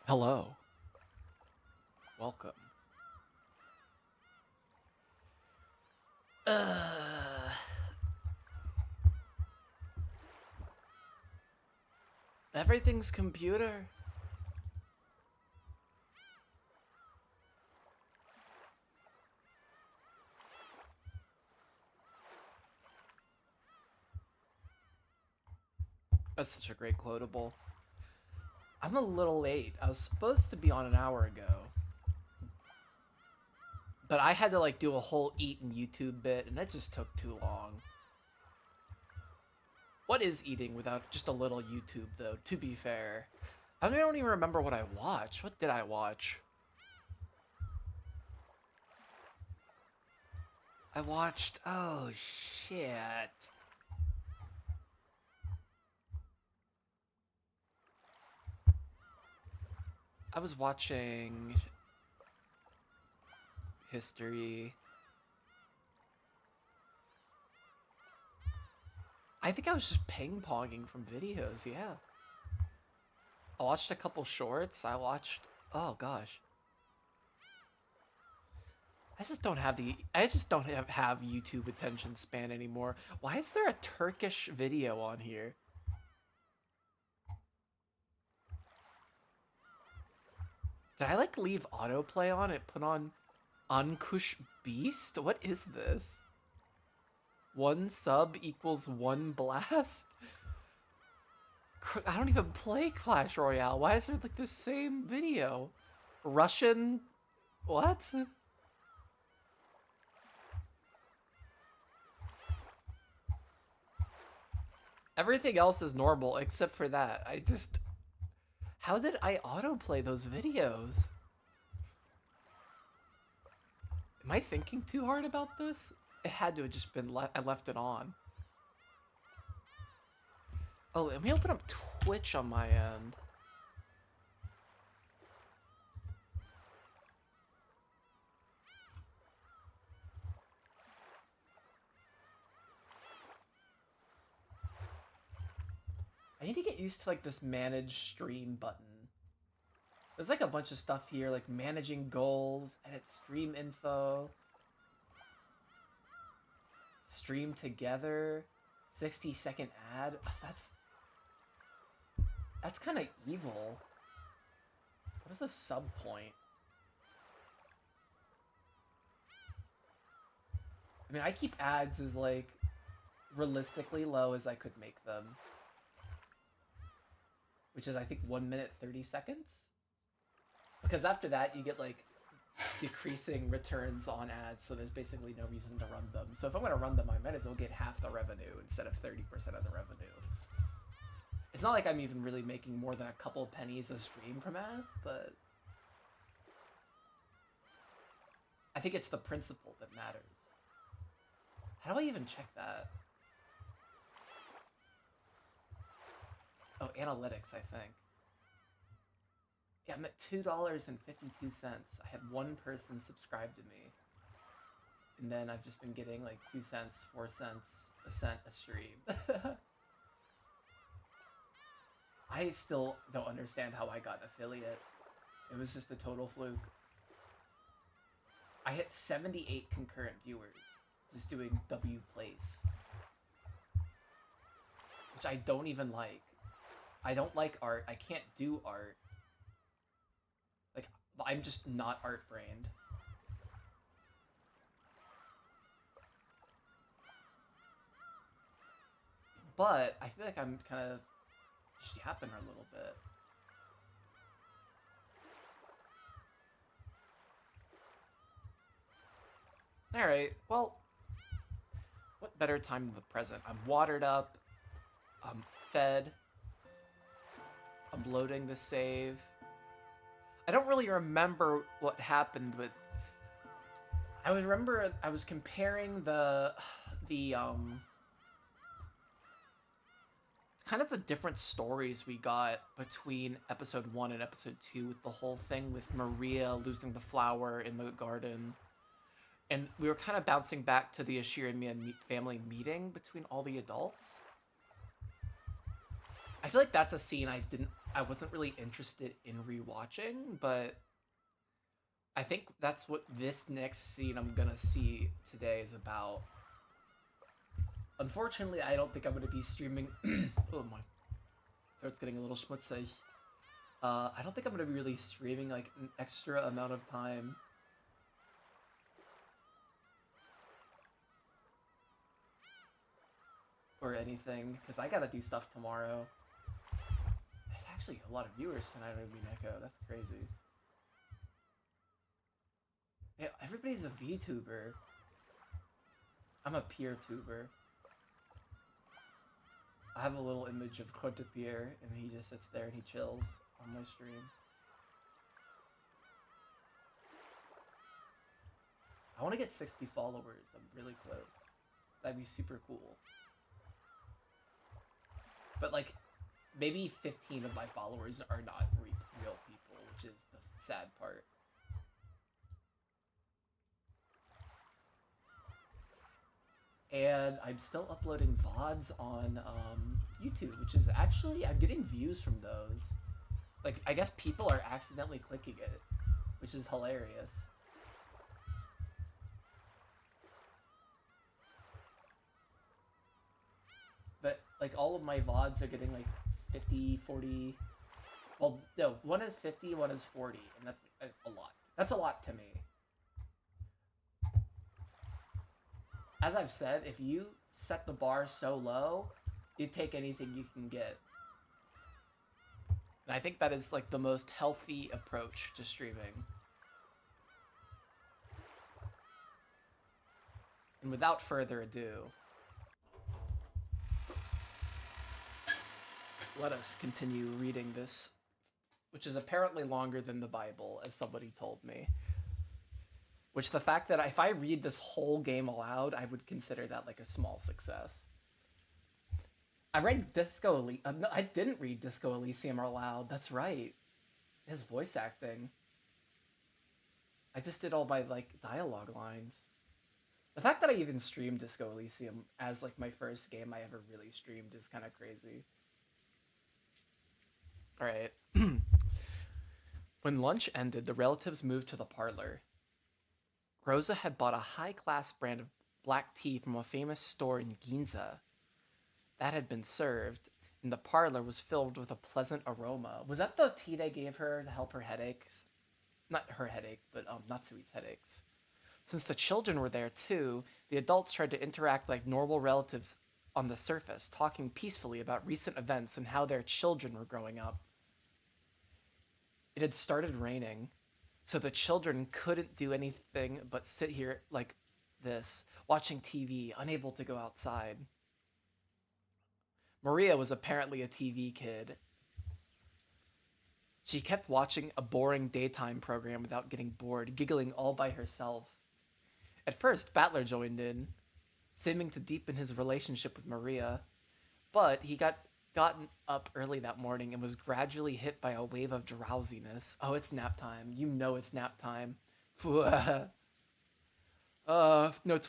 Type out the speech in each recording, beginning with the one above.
Hello. Welcome. Uh, Everything's computer. That's such a great quotable. I'm a little late. I was supposed to be on an hour ago. But I had to do a whole eating YouTube bit and that just took too long. What is eating without just a little YouTube though, to be fair? I don't even remember what I watched. What did I watch? I watched, oh shit. I was watching history. I think I was just ping-ponging from videos, yeah. I watched a couple shorts. Oh gosh. I just don't have YouTube attention span anymore. Why is there a Turkish video on here? Did I leave autoplay on it? Put on Ankush Beast? What is this? One sub equals one blast? I don't even play Clash Royale. Why is there the same video? Russian? What? Everything else is normal except for that. How did I autoplay those videos? Am I thinking too hard about this? It had to have just been I left it on. Oh, let me open up Twitch on my end. I need to get used to this manage stream button. There's a bunch of stuff here, like managing goals, edit stream info, stream together, 60-second ad. Oh, that's kind of evil. What is a sub point? I mean, I keep ads as realistically low as I could make them, which is I think 1 minute 30 seconds. Because after that you get decreasing returns on ads, so there's basically no reason to run them. So if I'm gonna run them, I might as well get half the revenue instead of 30% of the revenue. It's not like I'm even really making more than a couple pennies a stream from ads, but I think it's the principle that matters. How do I even check that? Oh, analytics, I think. Yeah, I'm at $2.52. I had one person subscribe to me. And then I've just been getting 2 cents, 4 cents, a cent a stream. I still don't understand how I got an affiliate. It was just a total fluke. I hit 78 concurrent viewers just doing W Place. Which I don't even like. I don't like art. I can't do art. I'm just not art-brained. But I feel like I'm kind of just yapping her a little bit. Alright, well, what better time than the present? I'm watered up, I'm fed, I'm loading the save. I don't really remember what happened, but I remember I was comparing the kind of the different stories we got between episode 1 and episode 2, with the whole thing with Maria losing the flower in the garden. And we were kind of bouncing back to the Ashira and Mia family meeting between all the adults. I feel like that's a scene I didn't I wasn't really interested in rewatching, but I think that's what this next scene I'm gonna see today is about. Unfortunately, I don't think I'm gonna be streaming. Oh, my throat's getting a little schmutzig. I don't think I'm gonna be really streaming like an extra amount of time. Or anything, because I gotta do stuff tomorrow. There's actually a lot of viewers tonight on Umineko. That's crazy. Yeah, everybody's a VTuber. I'm a Pier tuber. I have a little image of Pier, and he just sits there and he chills on my stream. I want to get 60 followers. I'm really close. That'd be super cool. But like, maybe 15 of my followers are not real people, which is the sad part. And I'm still uploading VODs on YouTube, which is actually, I'm getting views from those. Like, I guess people are accidentally clicking it, which is hilarious. But, like, all of my VODs are getting, like, 50, 40... Well, no, one is 50, one is 40, and that's a lot. That's a lot to me. As I've said, if you set the bar so low, you take anything you can get. And I think that is, like, the most healthy approach to streaming. And without further ado, let us continue reading this, which is apparently longer than the Bible, as somebody told me. Which, the fact that if I read this whole game aloud, I would consider that like a small success. I read Disco Elysium. No, I didn't read Disco Elysium aloud. That's right. His voice acting. I just did all my like dialogue lines. The fact that I even streamed Disco Elysium as like my first game I ever really streamed is kind of crazy. All right. When lunch ended, the relatives moved to the parlor. Rosa had bought a high-class brand of black tea from a famous store in Ginza. That had been served, and the parlor was filled with a pleasant aroma. Was that the tea they gave her to help her headaches? Not her headaches, but Natsui's headaches. Since the children were there too, the adults tried to interact like normal relatives on the surface, talking peacefully about recent events and how their children were growing up. It had started raining, so the children couldn't do anything but sit here like this, watching TV, unable to go outside. Maria was apparently a TV kid. She kept watching a boring daytime program without getting bored, giggling all by herself. At first, Battler joined in, seeming to deepen his relationship with Maria, but he gotten up early that morning and was gradually hit by a wave of drowsiness. Oh, it's nap time. You know it's nap time. No, it's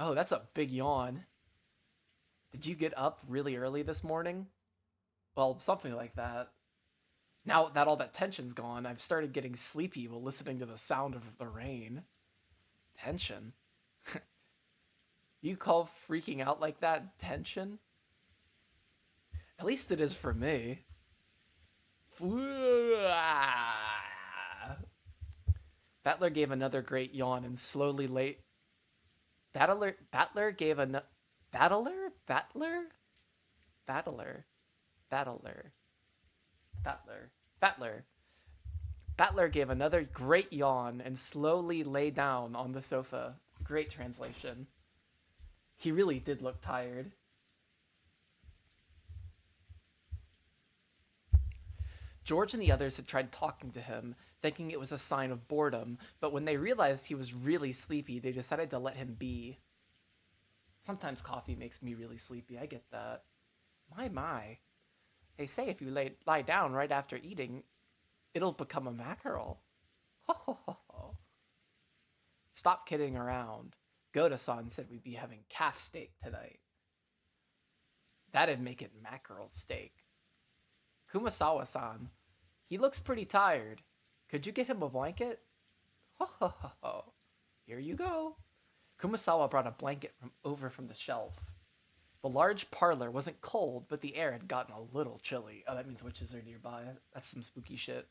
Oh, that's a big yawn. Did you get up really early this morning? Well, something like that. Now that all that tension's gone, I've started getting sleepy while listening to the sound of the rain. Tension? You call freaking out like that tension? At least it is for me. Battler gave another great yawn and slowly lay. Battler gave a. Battler. Battler gave another great yawn and slowly lay down on the sofa. Great translation. He really did look tired. George and the others had tried talking to him, thinking it was a sign of boredom, but when they realized he was really sleepy, they decided to let him be. Sometimes coffee makes me really sleepy, I get that. My. They say if you lie down right after eating, it'll become a mackerel. Ho ho ho ho. Stop kidding around. Goda-san said we'd be having calf steak tonight. That'd make it mackerel steak. Kumasawa-san, he looks pretty tired. Could you get him a blanket? Ho ho ho ho. Here you go. Kumasawa brought a blanket from the shelf. The large parlor wasn't cold, but the air had gotten a little chilly. Oh, that means witches are nearby. That's some spooky shit.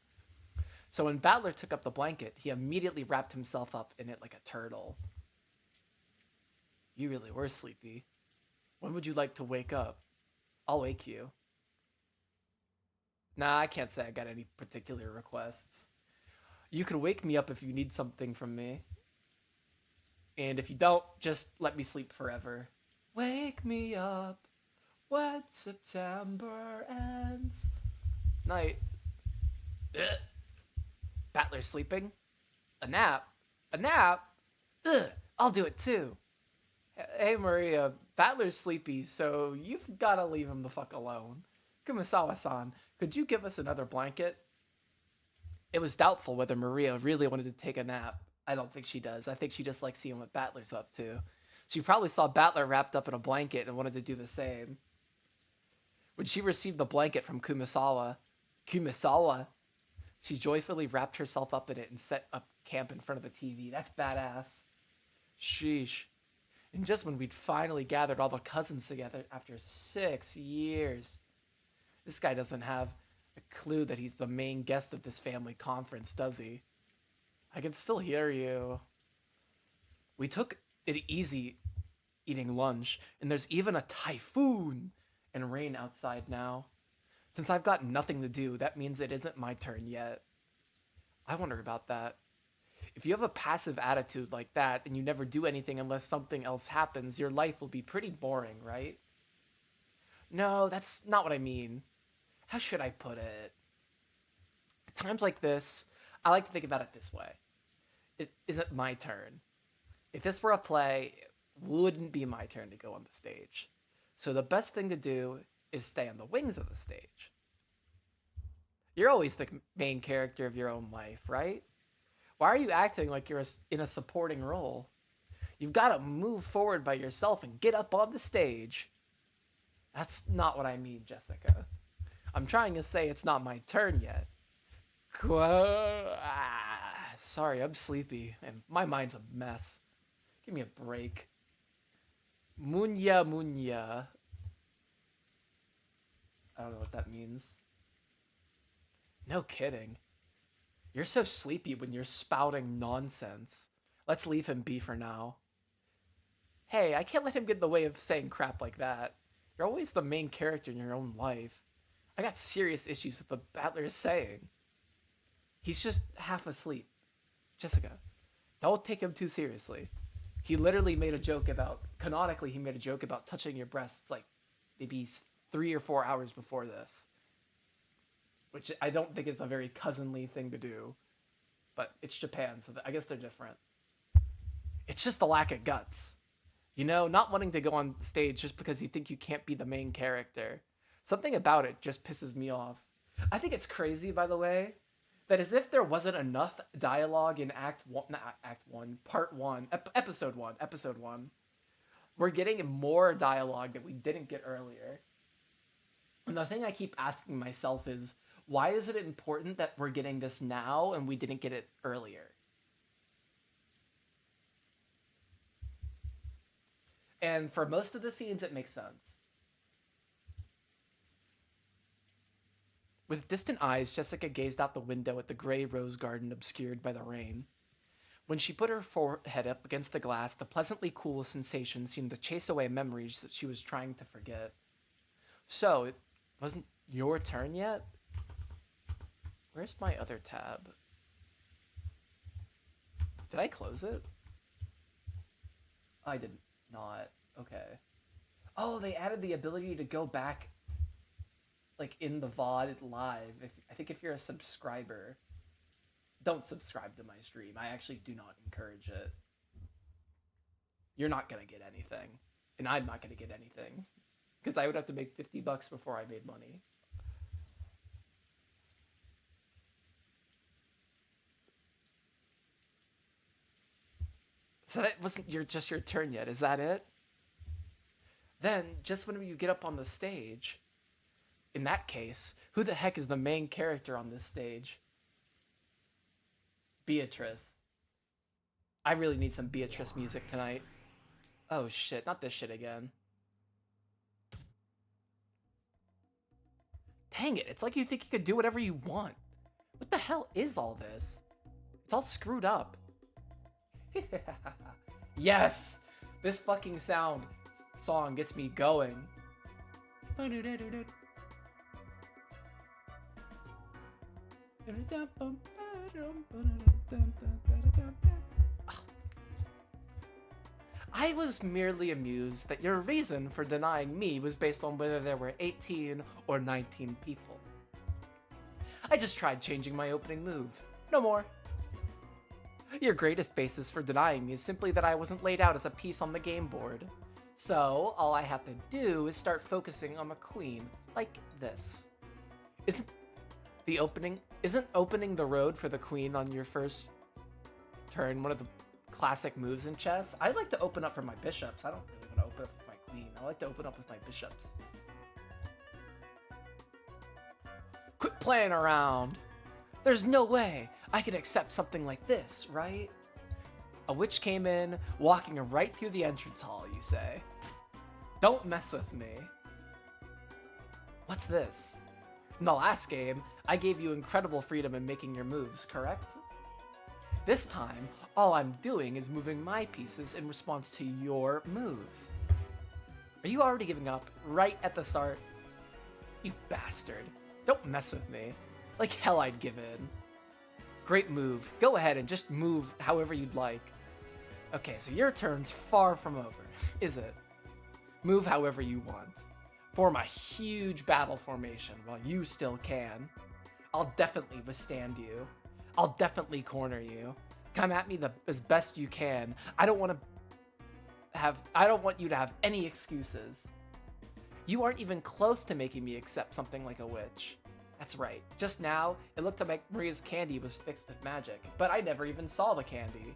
So when Battler took up the blanket, he immediately wrapped himself up in it like a turtle. You really were sleepy. When would you like to wake up? I'll wake you. Nah, I can't say I got any particular requests. You can wake me up if you need something from me. And if you don't, just let me sleep forever. Wake me up when September ends. Night. Ugh. Battler's sleeping? A nap? A nap? Ugh, I'll do it too. Hey Maria, Battler's sleepy, so you've gotta leave him the fuck alone. Kumasawa-san, could you give us another blanket? It was doubtful whether Maria really wanted to take a nap. I don't think she does. I think she just likes seeing what Battler's up to. She probably saw Battler wrapped up in a blanket and wanted to do the same. When she received the blanket from Kumasawa, she joyfully wrapped herself up in it and set up camp in front of the TV. That's badass. Sheesh. And just when we'd finally gathered all the cousins together after 6 years. This guy doesn't have a clue that he's the main guest of this family conference, does he? I can still hear you. We took it easy eating lunch, and there's even a typhoon and rain outside now. Since I've got nothing to do, that means it isn't my turn yet. I wonder about that. If you have a passive attitude like that and you never do anything unless something else happens, your life will be pretty boring, right? No, that's not what I mean. How should I put it? At times like this, I like to think about it this way. It isn't my turn. If this were a play, it wouldn't be my turn to go on the stage. So the best thing to do is stay on the wings of the stage. You're always the main character of your own life, right? Why are you acting like you're in a supporting role? You've got to move forward by yourself and get up on the stage. That's not what I mean, Jessica. I'm trying to say it's not my turn yet. Sorry, I'm sleepy, and my mind's a mess. Give me a break. Munya munya. I don't know what that means. No kidding. You're so sleepy when you're spouting nonsense. Let's leave him be for now. Hey, I can't let him get in the way of saying crap like that. You're always the main character in your own life. I got serious issues with the Battler is saying. He's just half asleep. Jessica, don't take him too seriously. He literally made a joke about, canonically, he made a joke about touching your breasts like maybe 3 or 4 hours before this. Which I don't think is a very cousinly thing to do. But it's Japan, so I guess they're different. It's just the lack of guts. You know, not wanting to go on stage just because you think you can't be the main character. Something about it just pisses me off. I think it's crazy, by the way, that as if there wasn't enough dialogue in episode one. We're getting more dialogue that we didn't get earlier. And the thing I keep asking myself is, why is it important that we're getting this now and we didn't get it earlier? And for most of the scenes, it makes sense. With distant eyes, Jessica gazed out the window at the gray rose garden obscured by the rain. When she put her forehead up against the glass, the pleasantly cool sensation seemed to chase away memories that she was trying to forget. So, it wasn't your turn yet? Where's my other tab? Did I close it? I did not. Okay. Oh, they added the ability to go back like in the VOD live. I think if you're a subscriber, don't subscribe to my stream. I actually do not encourage it. You're not gonna get anything, and I'm not gonna get anything, because I would have to make $50 before I made money. So that wasn't just your turn yet. Is that it? Then, just whenever you get up on the stage, in that case, who the heck is the main character on this stage? Beatrice. I really need some Beatrice music tonight. Oh shit, not this shit again. Dang it, it's like you think you could do whatever you want. What the hell is all this? It's all screwed up. Yes! This fucking song gets me going. I was merely amused that your reason for denying me was based on whether there were 18 or 19 people. I just tried changing my opening move. No more. Your greatest basis for denying me is simply that I wasn't laid out as a piece on the game board. So, all I have to do is start focusing on the queen, like this. Isn't opening the road for the queen on your first turn one of the classic moves in chess? I like to open up for my bishops. I don't really want to open up with my queen. I like to open up with my bishops. Quit playing around. There's no way I can accept something like this, right? A witch came in, walking right through the entrance hall, you say. Don't mess with me. What's this? In the last game, I gave you incredible freedom in making your moves, correct? This time, all I'm doing is moving my pieces in response to your moves. Are you already giving up right at the start? You bastard. Don't mess with me. Like hell I'd give in. Great move. Go ahead and just move however you'd like. Okay, so your turn's far from over, is it? Move however you want. Form a huge battle formation while you still can. I'll definitely withstand you. I'll definitely corner you. Come at me as best you can. I don't want you to have any excuses. You aren't even close to making me accept something like a witch. That's right. Just now, it looked like Maria's candy was fixed with magic, but I never even saw the candy.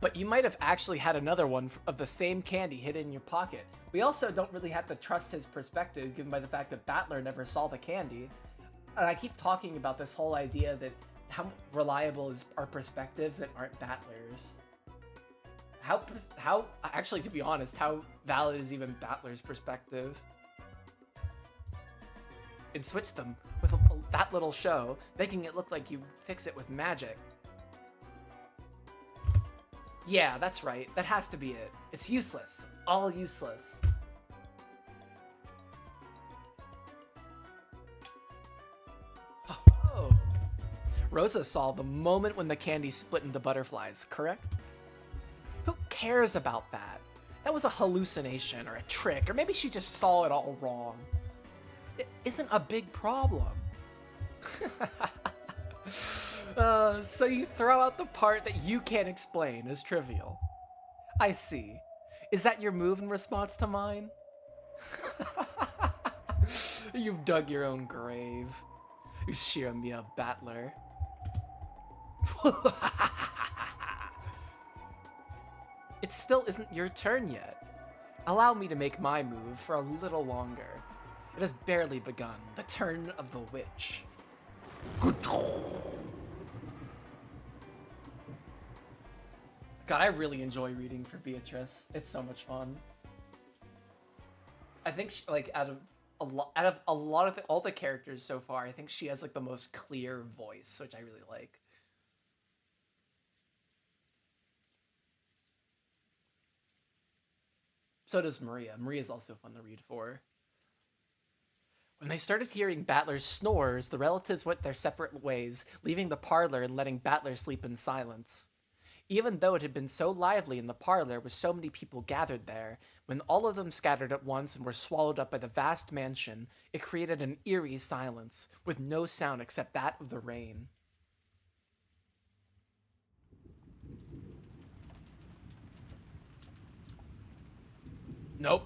But you might have actually had another one of the same candy hidden in your pocket. We also don't really have to trust his perspective, given by the fact that Battler never saw the candy. And I keep talking about this whole idea that how reliable is our perspectives that aren't Battler's. How actually, to be honest, how valid is even Battler's perspective? And switch them with that little show, making it look like you fix it with magic. Yeah, that's right. That has to be it. It's useless. All useless. Oh. Rosa saw the moment when the candy split into butterflies, correct? Who cares about that? That was a hallucination or a trick, or maybe she just saw it all wrong. It isn't a big problem. So you throw out the part that you can't explain as trivial. I see. Is that your move in response to mine? You've dug your own grave. You sheer me a battler. It still isn't your turn yet. Allow me to make my move for a little longer. It has barely begun. The turn of the witch. God, I really enjoy reading for Beatrice. It's so much fun. I think she, like out of a lot of all the characters so far, I think she has like the most clear voice, which I really like. So does Maria. Maria's also fun to read for. When they started hearing Battler's snores, the relatives went their separate ways, leaving the parlor and letting Battler sleep in silence. Even though it had been so lively in the parlor with so many people gathered there, when all of them scattered at once and were swallowed up by the vast mansion, it created an eerie silence, with no sound except that of the rain. Nope.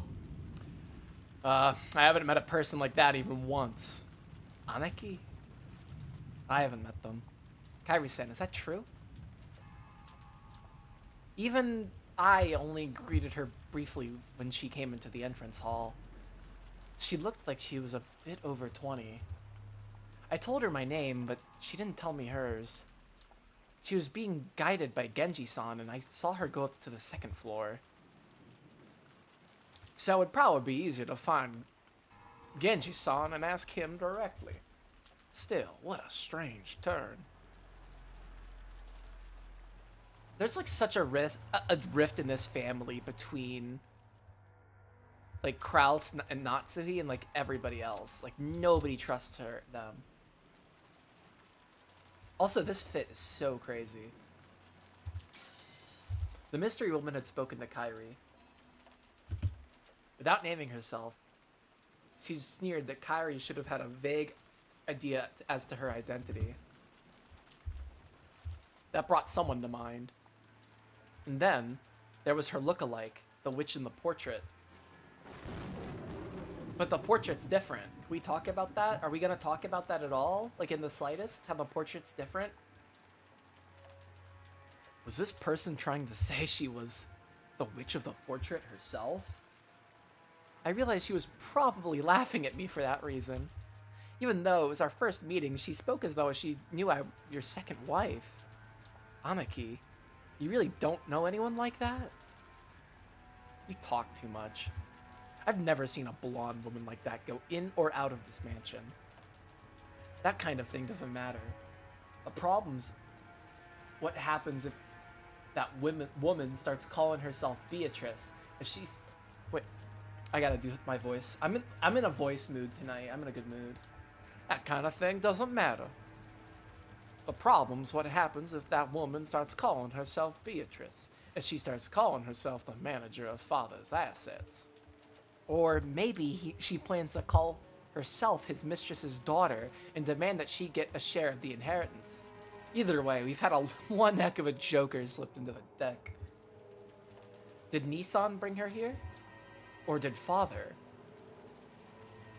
I haven't met a person like that even once. Aneki? I haven't met them. Kairi-san, is that true? Even I only greeted her briefly when she came into the entrance hall. She looked like she was a bit over 20. I told her my name, but she didn't tell me hers. She was being guided by Genji-san, and I saw her go up to the second floor. So it would probably be easier to find Genji-san and ask him directly. Still, what a strange turn. There's like such a rift in this family between like Kraus and Natsuhi and like everybody else. Like nobody trusts them. Also, this fit is so crazy. The mystery woman had spoken to Kairi. Without naming herself, she sneered that Kairi should have had a vague idea as to her identity. That brought someone to mind. And then, there was her look-alike, the witch in the portrait. But the portrait's different. Can we talk about that? Are we gonna talk about that at all? Like in the slightest? How the portrait's different? Was this person trying to say she was the witch of the portrait herself? I realized she was probably laughing at me for that reason. Even though it was our first meeting, she spoke as though she knew your second wife. Anaki, you really don't know anyone like that? You talk too much. I've never seen a blonde woman like that go in or out of this mansion. That kind of thing doesn't matter. The problem's what happens if that woman starts calling herself Beatrice. If she's... Wait, I gotta do my voice. I'm in a voice mood tonight. I'm in a good mood. That kind of thing doesn't matter. The problem's what happens if that woman starts calling herself Beatrice. If she starts calling herself the manager of father's assets. Or maybe she plans to call herself his mistress's daughter and demand that she get a share of the inheritance. Either way, we've had one heck of a joker slipped into the deck. Did Nissan bring her here? Or did father?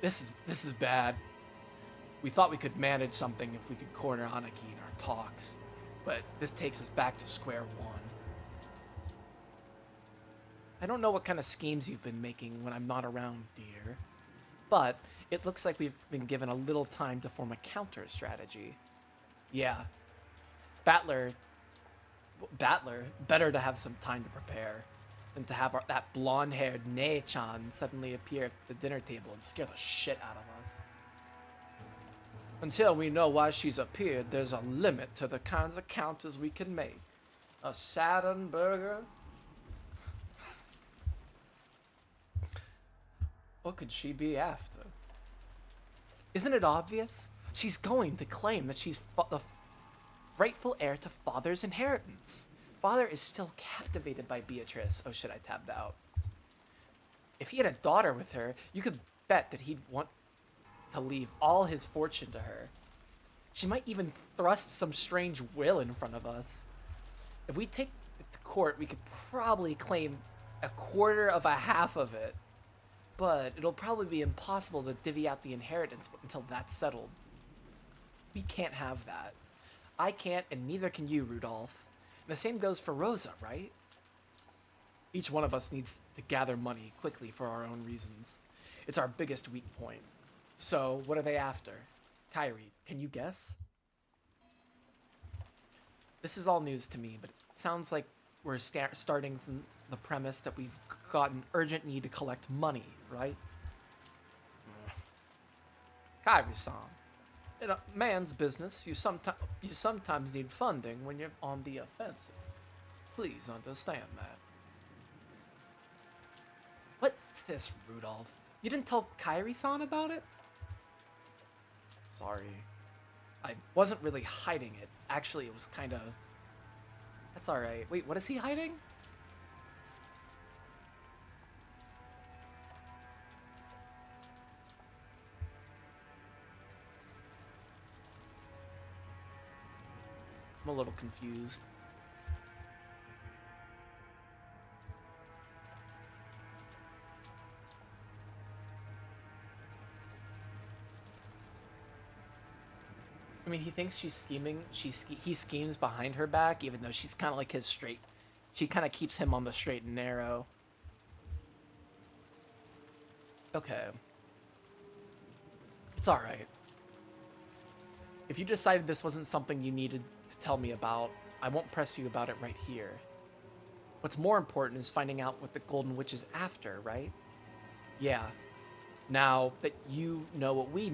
This is bad. We thought we could manage something if we could corner Anaki in our talks, but this takes us back to square one. I don't know what kind of schemes you've been making when I'm not around, dear, but it looks like we've been given a little time to form a counter strategy. Yeah. Battler, better to have some time to prepare than to have that blonde-haired Nei-chan suddenly appear at the dinner table and scare the shit out of us. Until we know why she's appeared, there's a limit to the kinds of counters we can make. A Saturn burger? What could she be after? Isn't it obvious? She's going to claim that she's the rightful heir to father's inheritance. Father is still captivated by Beatrice. Oh shit, I tabbed out. If he had a daughter with her, you could bet that he'd want to leave all his fortune to her. She might even thrust some strange will in front of us. If we take it to court, we could probably claim a quarter of a half of it. But it'll probably be impossible to divvy out the inheritance until that's settled. We can't have that. I can't, and neither can you, Rudolph. And the same goes for Rosa, right? Each one of us needs to gather money quickly for our own reasons. It's our biggest weak point. So, what are they after? Kairi, can you guess? This is all news to me, but it sounds like we're starting from the premise that we've got an urgent need to collect money, right? Kairi-san, in a man's business, you sometimes need funding when you're on the offensive. Please understand that. What's this, Rudolph? You didn't tell Kairi-san about it? Sorry. I wasn't really hiding it. Actually, it was kind of... That's alright. Wait, what is he hiding? I'm a little confused. I mean, he thinks she's scheming. He schemes behind her back, even though she's kind of like his straight She kind of keeps him on the straight and narrow. Okay. It's alright. If you decided this wasn't something you needed to tell me about, I won't press you about it right here. What's more important is finding out what the Golden Witch is after, right? Yeah. Now that you know what we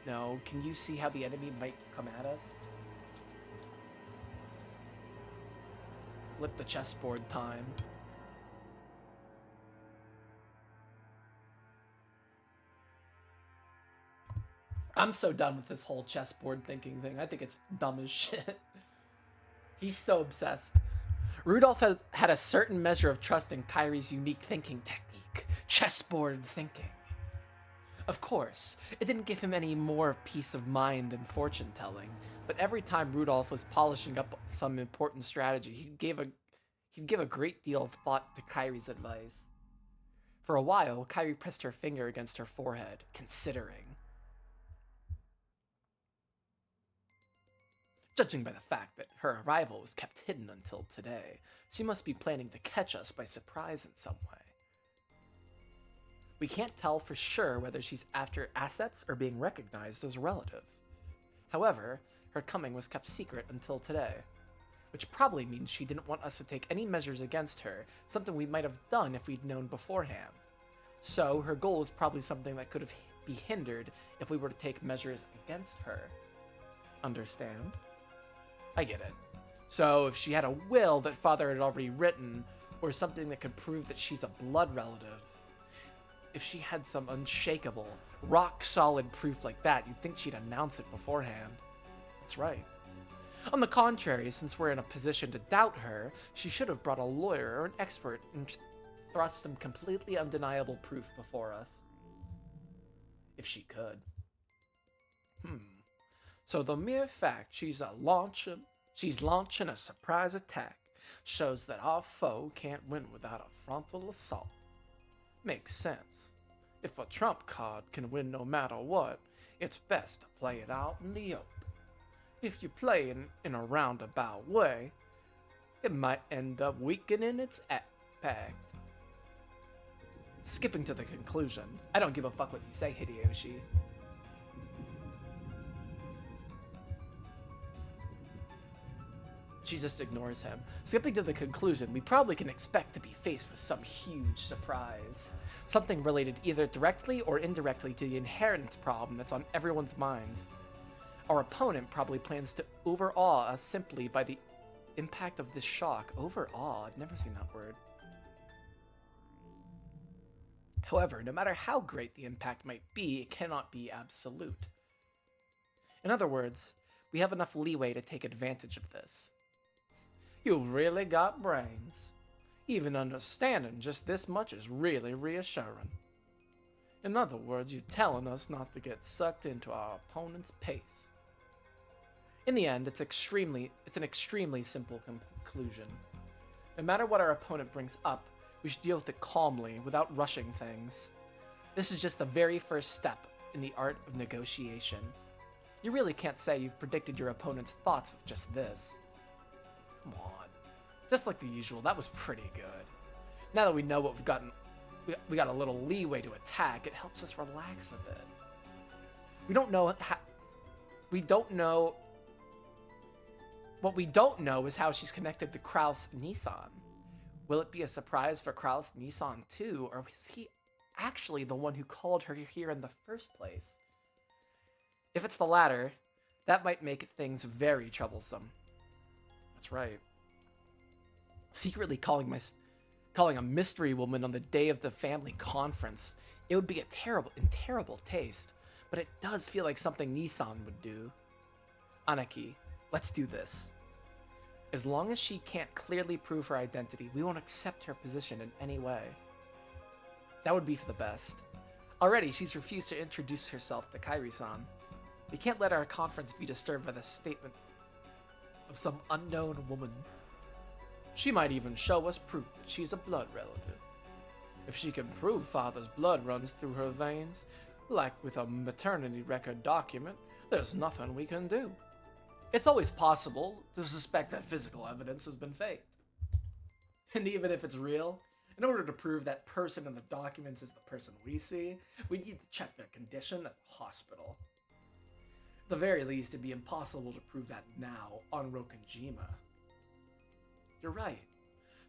know, can you see how the enemy might come at us? Flip the chessboard time. I'm so done with this whole chessboard thinking thing. I think it's dumb as shit. He's so obsessed. Rudolph had a certain measure of trust in Kyrie's unique thinking technique. Chessboard thinking. Of course, it didn't give him any more peace of mind than fortune telling, but every time Rudolph was polishing up some important strategy, he'd give a great deal of thought to Kyrie's advice. For a while, Kyrie pressed her finger against her forehead, considering. Judging by the fact that her arrival was kept hidden until today, she must be planning to catch us by surprise in some way. We can't tell for sure whether she's after assets or being recognized as a relative. However, her coming was kept secret until today, which probably means she didn't want us to take any measures against her, something we might have done if we'd known beforehand. So her goal is probably something that could be hindered if we were to take measures against her. Understand? I get it. So if she had a will that father had already written, or something that could prove that she's a blood relative, if she had some unshakable, rock-solid proof like that, you'd think she'd announce it beforehand. That's right. On the contrary, since we're in a position to doubt her, she should have brought a lawyer or an expert and thrust some completely undeniable proof before us. If she could. So the mere fact she's launching a surprise attack shows that our foe can't win without a frontal assault. Makes sense. If a trump card can win no matter what, it's best to play it out in the open. If you play in a roundabout way, it might end up weakening its impact. Skipping to the conclusion. I don't give a fuck what you say, Hideyoshi. She just ignores him. Skipping to the conclusion, we probably can expect to be faced with some huge surprise. Something related either directly or indirectly to the inheritance problem that's on everyone's minds. Our opponent probably plans to overawe us simply by the impact of this shock. Overawe? I've never seen that word. However, no matter how great the impact might be, it cannot be absolute. In other words, we have enough leeway to take advantage of this. You've really got brains. Even understanding just this much is really reassuring. In other words, you're telling us not to get sucked into our opponent's pace. In the end, it's an extremely simple conclusion. No matter what our opponent brings up, we should deal with it calmly, without rushing things. This is just the very first step in the art of negotiation. You really can't say you've predicted your opponent's thoughts with just this. Come on. Just like the usual, that was pretty good. Now that we know what we got a little leeway to attack, it helps us relax a bit. What we don't know is how she's connected to Kraus Nissan. Will it be a surprise for Kraus Nissan too, or was he actually the one who called her here in the first place? If it's the latter, that might make things very troublesome. That's right. Secretly calling a mystery woman on the day of the family conference. It would be in terrible taste, but it does feel like something Nissan would do. Anaki, let's do this. As long as she can't clearly prove her identity, we won't accept her position in any way. That would be for the best. Already, she's refused to introduce herself to Kairi-san. We can't let our conference be disturbed by the statement of some unknown woman. She might even show us proof that she's a blood relative. If she can prove father's blood runs through her veins, like with a maternity record document, there's nothing we can do. It's always possible to suspect that physical evidence has been faked. And even if it's real, in order to prove that person in the documents is the person we see, we need to check their condition at the hospital. At the very least, it'd be impossible to prove that now on Rokonjima. You're right.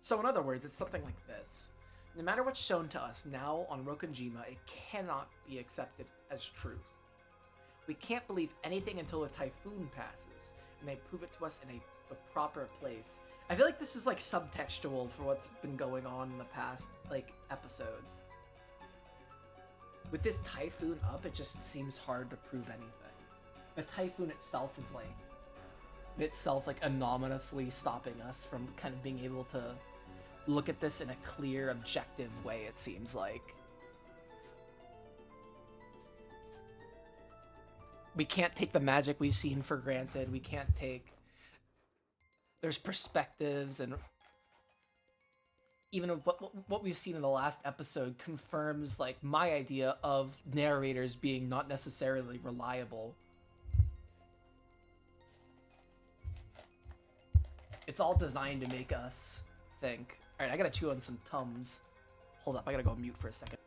So in other words, it's something like this. No matter what's shown to us now on Rokonjima, it cannot be accepted as truth. We can't believe anything until a typhoon passes, and they prove it to us in the proper place. I feel like this is like subtextual for what's been going on in the past, like, episode. With this typhoon up, it just seems hard to prove anything. The typhoon itself is like anonymously stopping us from kind of being able to look at this in a clear, objective way, it seems like. We can't take the magic we've seen for granted. We can't take... There's perspectives, and even what we've seen in the last episode confirms, like, my idea of narrators being not necessarily reliable. It's all designed to make us think. Alright, I gotta chew on some Tums. Hold up, I gotta go mute for a second.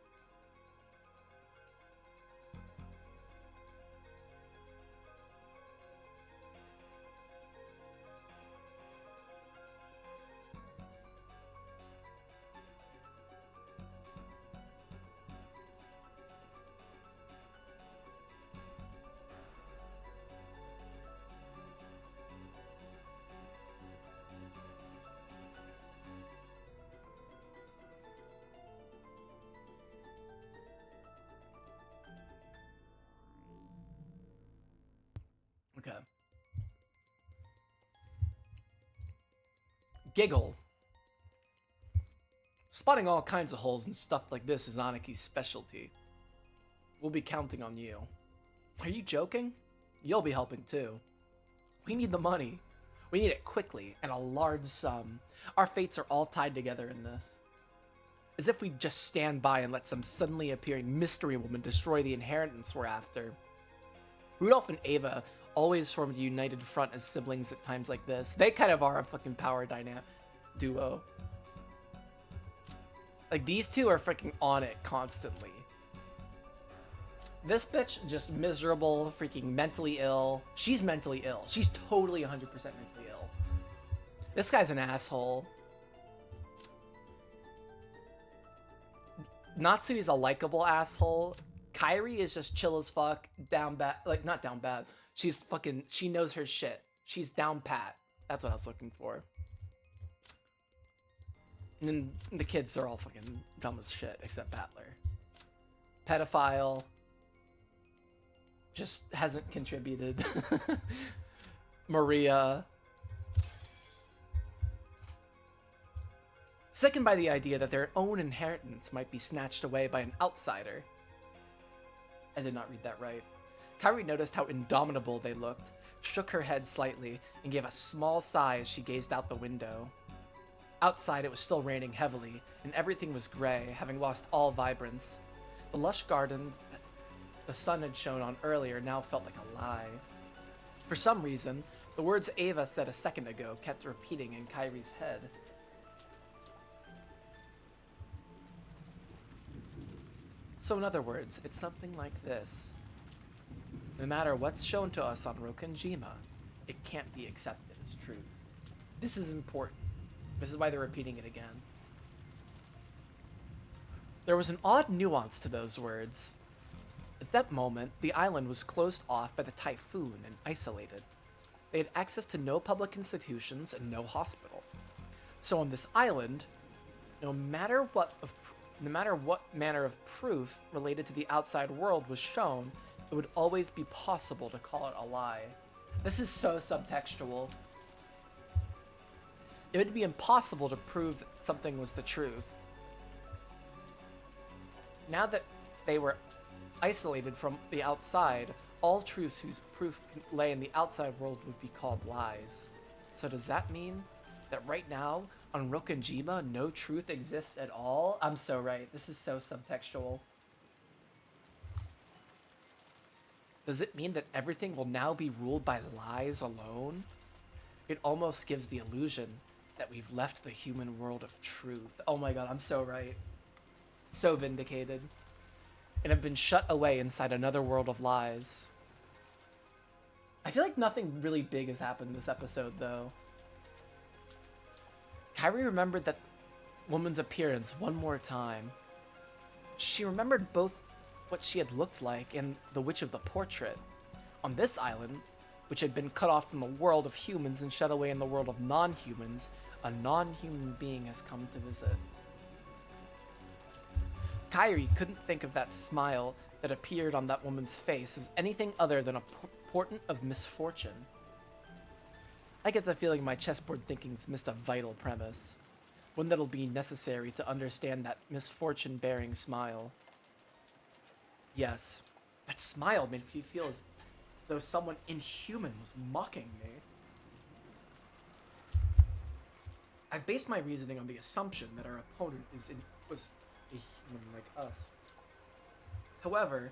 Okay. Giggle. Spotting all kinds of holes and stuff like this is Aniki's specialty. We'll be counting on you. Are you joking? You'll be helping too. We need the money. We need it quickly, and a large sum. Our fates are all tied together in this. As if we just stand by and let some suddenly appearing mystery woman destroy the inheritance we're after. Rudolph and Ava always formed a united front as siblings at times like this. They kind of are a fucking power dynamic duo. Like, these two are freaking on it constantly. This bitch, just miserable, freaking mentally ill. She's mentally ill. She's totally 100% mentally ill. This guy's an asshole. Natsui's a likable asshole. Kairi is just chill as fuck, down bad, like, not down bad. She's fucking, she knows her shit. She's down pat. That's what I was looking for. And then the kids are all fucking dumb as shit, except Battler. Pedophile. Just hasn't contributed. Maria. Sickened by the idea that their own inheritance might be snatched away by an outsider. I did not read that right. Kairi noticed how indomitable they looked, shook her head slightly, and gave a small sigh as she gazed out the window. Outside, it was still raining heavily, and everything was gray, having lost all vibrance. The lush garden that the sun had shone on earlier now felt like a lie. For some reason, the words Ava said a second ago kept repeating in Kairi's head. So in other words, it's something like this. No matter what's shown to us on Rokonjima, it can't be accepted as truth. This is important. This is why they're repeating it again. There was an odd nuance to those words. At that moment, the island was closed off by the typhoon and isolated. They had access to no public institutions and no hospital. So on this island, no matter what manner of proof related to the outside world was shown, it would always be possible to call it a lie. This is so subtextual. It would be impossible to prove that something was the truth. Now that they were isolated from the outside, all truths whose proof lay in the outside world would be called lies. So does that mean that right now, on Rokonjima, no truth exists at all? I'm so right. This is so subtextual. Does it mean that everything will now be ruled by lies alone? It almost gives the illusion that we've left the human world of truth. Oh my god, I'm so right. So vindicated. And have been shut away inside another world of lies. I feel like nothing really big has happened this episode, though. Kairi remembered that woman's appearance one more time. She remembered both what she had looked like and the witch of the portrait. On this island, which had been cut off from the world of humans and shut away in the world of non-humans, a non-human being has come to visit. Kairi couldn't think of that smile that appeared on that woman's face as anything other than a portent of misfortune. I get the feeling my chessboard thinking's missed a vital premise, one that'll be necessary to understand that misfortune-bearing smile. Yes, that smile made me feel as though someone inhuman was mocking me. I've based my reasoning on the assumption that our opponent was a human like us. However,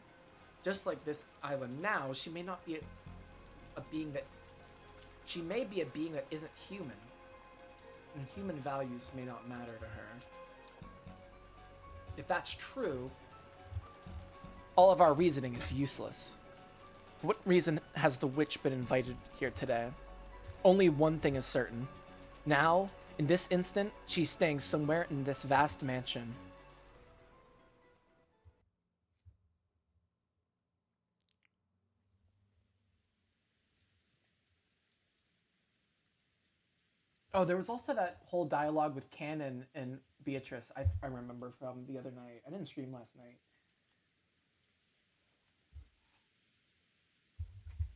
just like this island now, she may not be a being that... She may be a being that isn't human, and human values may not matter to her. If that's true, all of our reasoning is useless. For what reason has the witch been invited here today? Only one thing is certain. Now, in this instant, she's staying somewhere in this vast mansion. Oh, there was also that whole dialogue with Canon and Beatrice, I remember from the other night. I didn't stream last night.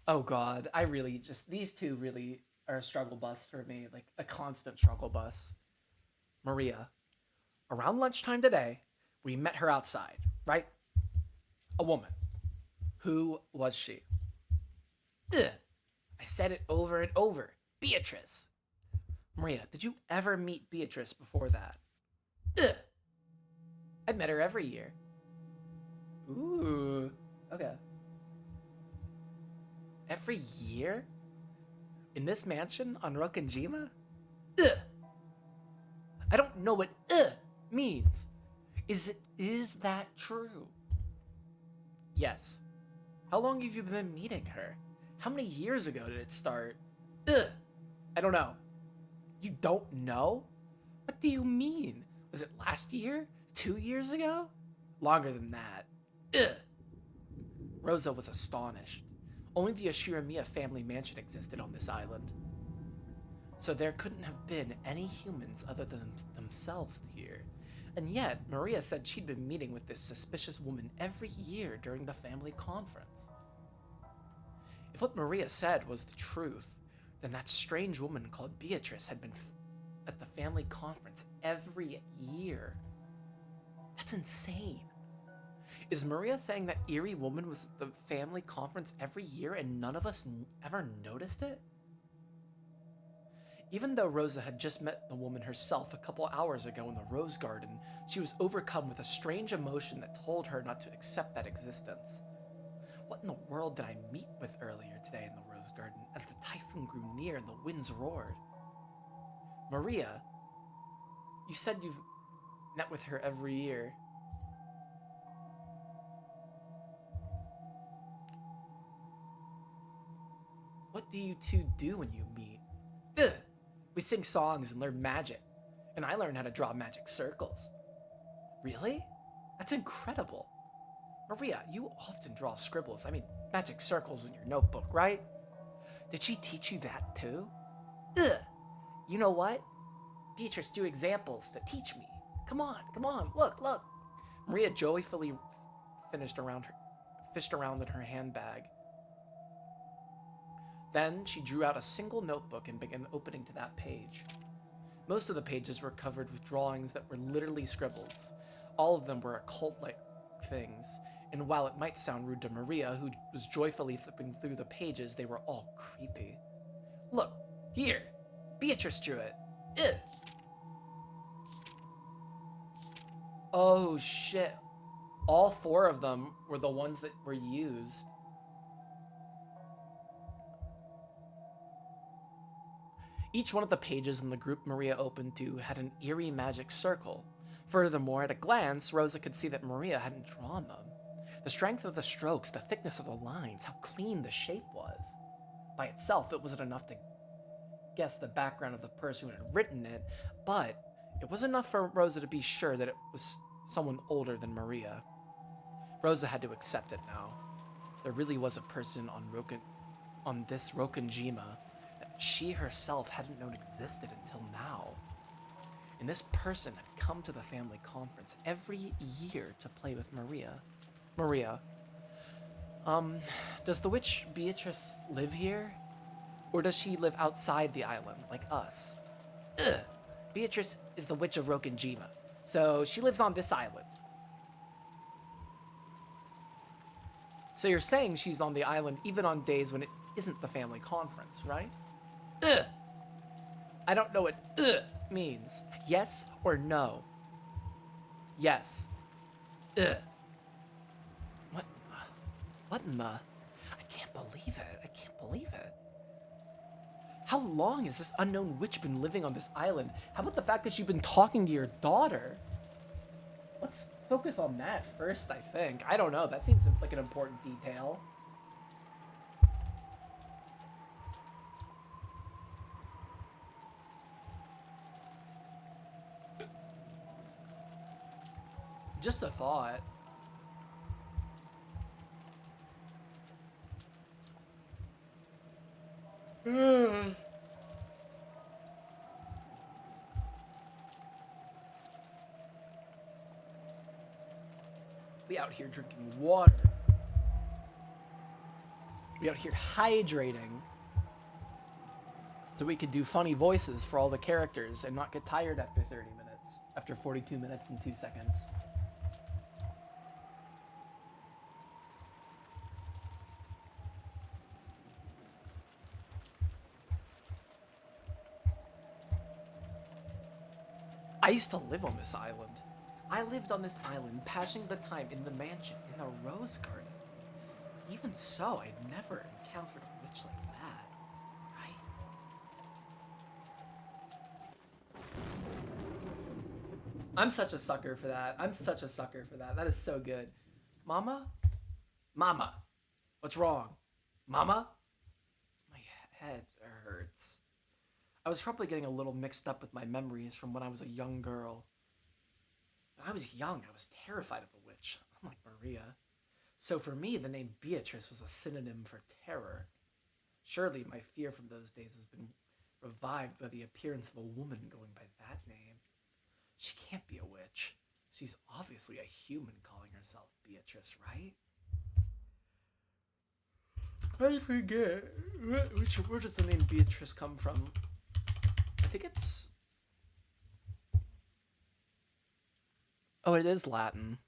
Oh god, I really just... These two really are a struggle bus for me. Like, a constant struggle bus. Maria. Around lunchtime today, we met her outside, right? A woman. Who was she? Ugh. I said it over and over. Beatrice. Maria, did you ever meet Beatrice before that? Ugh. I met her every year. Ooh. Okay. Every year? In this mansion on Rokkenjima? Ugh. I don't know what ugh means. Is that true? Yes. How long have you been meeting her? How many years ago did it start? Ugh. I don't know. You don't know? What do you mean? Was it last year? 2 years ago? Longer than that. Ugh. Rosa was astonished. Only the Ashiramiya family mansion existed on this island. So there couldn't have been any humans other than themselves here. And yet, Maria said she'd been meeting with this suspicious woman every year during the family conference. If what Maria said was the truth, then that strange woman called Beatrice had been at the family conference every year. That's insane. Is Maria saying that eerie woman was at the family conference every year and none of us ever noticed it? Even though Rosa had just met the woman herself a couple hours ago in the Rose Garden, she was overcome with a strange emotion that told her not to accept that existence. What in the world did I meet with earlier today in the Rose Garden as the typhoon grew near and the winds roared? Maria, you said you've met with her every year. What do you two do when you meet? Ugh. We sing songs and learn magic. And I learned how to draw magic circles. Really? That's incredible. Maria, you often draw scribbles. I mean, magic circles in your notebook, right? Did she teach you that too? Ugh. You know what? Beatrice drew examples to teach me. Come on, look. Maria joyfully fished around in her handbag. Then she drew out a single notebook and began opening to that page. Most of the pages were covered with drawings that were literally scribbles. All of them were occult-like things, and while it might sound rude to Maria, who was joyfully flipping through the pages, they were all creepy. Look, here! Beatrice drew it! Ugh. Oh shit. All 4 of them were the ones that were used. Each one of the pages in the group Maria opened to had an eerie magic circle. Furthermore, at a glance, Rosa could see that Maria hadn't drawn them. The strength of the strokes, the thickness of the lines, how clean the shape was. By itself, it wasn't enough to guess the background of the person who had written it, but it was enough for Rosa to be sure that it was someone older than Maria. Rosa had to accept it now. There really was a person on this Rokonjima that she herself hadn't known existed until now. And this person had come to the family conference every year to play with Maria. Maria, does the witch Beatrice live here? Or does she live outside the island, like us? Ugh. Beatrice is the witch of Rokonjima, so she lives on this island. So you're saying she's on the island even on days when it isn't the family conference, right? Ugh. I don't know what ugh means. Yes or no? Yes. Ugh. What in the... I can't believe it. I can't believe it. How long has this unknown witch been living on this island? How about the fact that she's been talking to your daughter? Let's focus on that first, I think. I don't know. That seems like an important detail. Just a thought. We out here drinking water. We out here hydrating. So we could do funny voices for all the characters and not get tired after 30 minutes. After 42 minutes and 2 seconds. I used to live on this island. I lived on this island, passing the time in the mansion, in the rose garden. Even so, I'd never encountered a witch like that, right? I'm such a sucker for that. I'm such a sucker for that. That is so good. Mama? Mama. What's wrong? Mama? My head hurts. I was probably getting a little mixed up with my memories from when I was a young girl. When I was young, I was terrified of the witch, unlike Maria. So for me, the name Beatrice was a synonym for terror. Surely my fear from those days has been revived by the appearance of a woman going by that name. She can't be a witch. She's obviously a human calling herself Beatrice, right? I forget. Where does the name Beatrice come from? I think it's... Oh, it is Latin.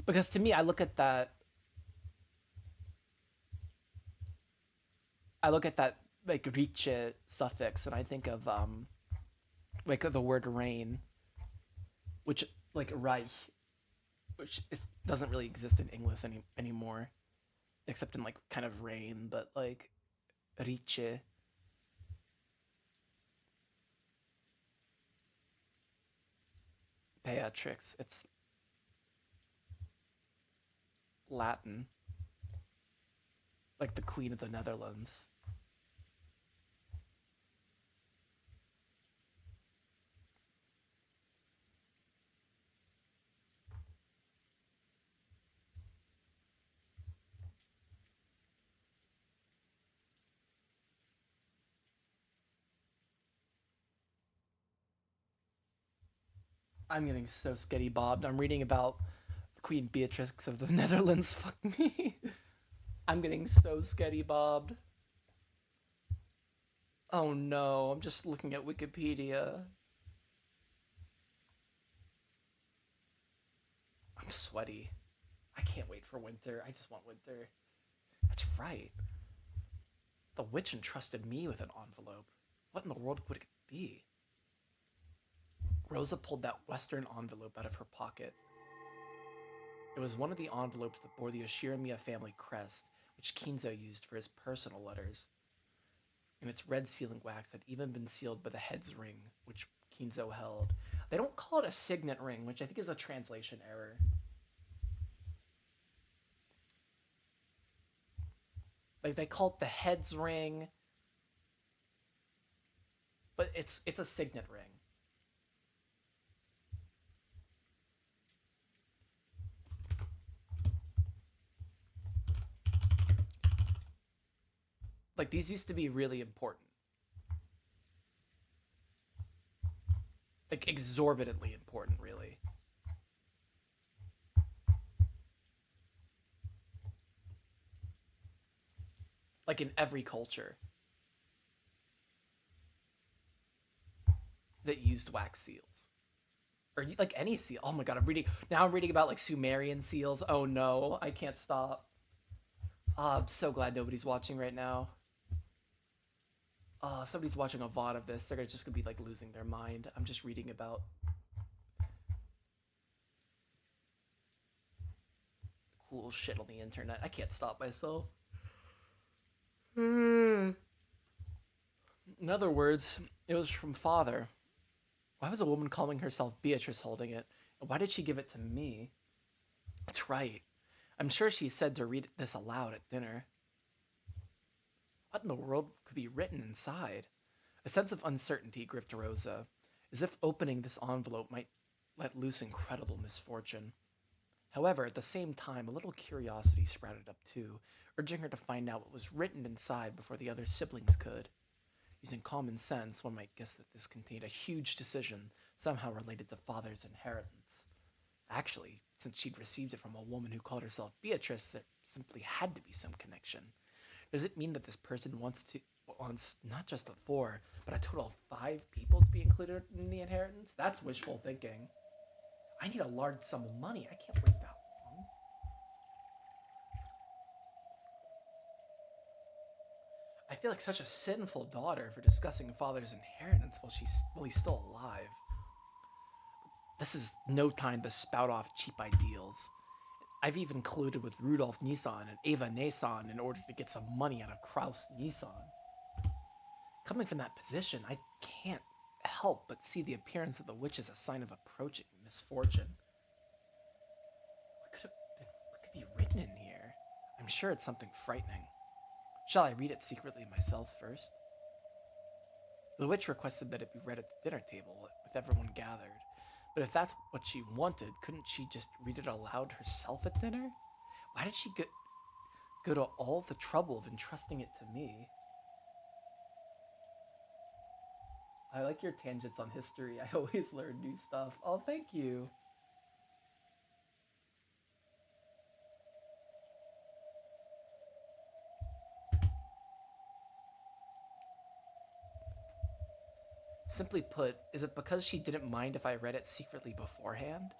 Because to me, I look at that like riche suffix, and I think of like the word rain, which like reich, which doesn't really exist in English anymore, except in like kind of rain, but like riche. Beatrix, it's Latin, like the Queen of the Netherlands. I'm getting so sketty bobbed. I'm reading about Queen Beatrix of the Netherlands. Fuck me. I'm getting so sketty bobbed. Oh no, I'm just looking at Wikipedia. I'm sweaty. I can't wait for winter. I just want winter. That's right. The witch entrusted me with an envelope. What in the world would it be? Rosa pulled that Western envelope out of her pocket. It was one of the envelopes that bore the Ashiramiya family crest, which Kinzo used for his personal letters. And its red sealing wax had even been sealed by the head's ring, which Kinzo held. They don't call it a signet ring, which I think is a translation error. Like, they call it the head's ring, but it's a signet ring. Like, these used to be really important. Like, exorbitantly important, really. Like, in every culture that used wax seals. Or, like, any seal. Oh my god, I'm reading about, like, Sumerian seals. Oh no, I can't stop. I'm so glad nobody's watching right now. Somebody's watching a VOD of this. They're just gonna be, like, losing their mind. I'm just reading about cool shit on the internet. I can't stop myself. In other words, it was from father. Why was a woman calling herself Beatrice holding it? And why did she give it to me? That's right. I'm sure she said to read this aloud at dinner. What in the world could be written inside? A sense of uncertainty gripped Rosa, as if opening this envelope might let loose incredible misfortune. However, at the same time, a little curiosity sprouted up too, urging her to find out what was written inside before the other siblings could. Using common sense, one might guess that this contained a huge decision, somehow related to father's inheritance. Actually, since she'd received it from a woman who called herself Beatrice, there simply had to be some connection. Does it mean that this person wants not just 4, but a total of 5 people to be included in the inheritance? That's wishful thinking. I need a large sum of money. I can't wait that long. I feel like such a sinful daughter for discussing father's inheritance while he's still alive. This is no time to spout off cheap ideals. I've even colluded with Rudolf Nissan and Eva Nissan in order to get some money out of Kraus Nissan. Coming from that position, I can't help but see the appearance of the witch as a sign of approaching misfortune. What could be written in here? I'm sure it's something frightening. Shall I read it secretly myself first? The witch requested that it be read at the dinner table with everyone gathered. But if that's what she wanted, couldn't she just read it aloud herself at dinner? Why did she go to all the trouble of entrusting it to me? I like your tangents on history. I always learn new stuff. Oh, thank you. Simply put, is it because she didn't mind if I read it secretly beforehand?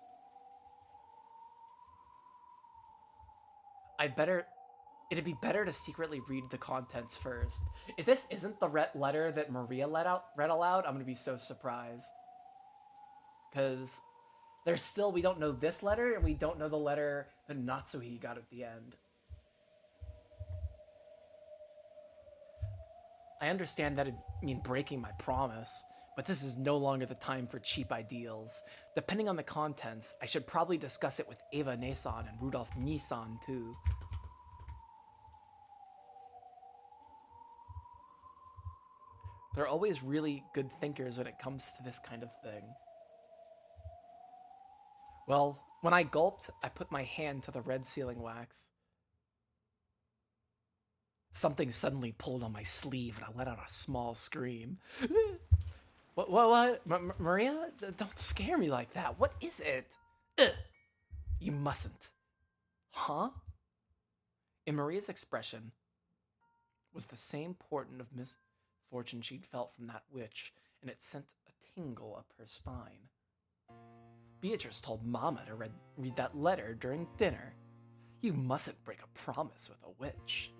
It'd be better to secretly read the contents first. If this isn't the letter that Maria read aloud, I'm gonna be so surprised. Because we don't know this letter, and we don't know the letter that Natsuhi got at the end. I understand that it'd mean breaking my promise, but this is no longer the time for cheap ideals. Depending on the contents, I should probably discuss it with Eva Nissan and Rudolf Nissan too. They're always really good thinkers when it comes to this kind of thing. Well, when I gulped, I put my hand to the red sealing wax. Something suddenly pulled on my sleeve and I let out a small scream. What? Maria? Don't scare me like that. What is it? Ugh. You mustn't. Huh? In Maria's expression was the same portent of misfortune she'd felt from that witch, and it sent a tingle up her spine. Beatrice told Mama to read that letter during dinner. You mustn't break a promise with a witch.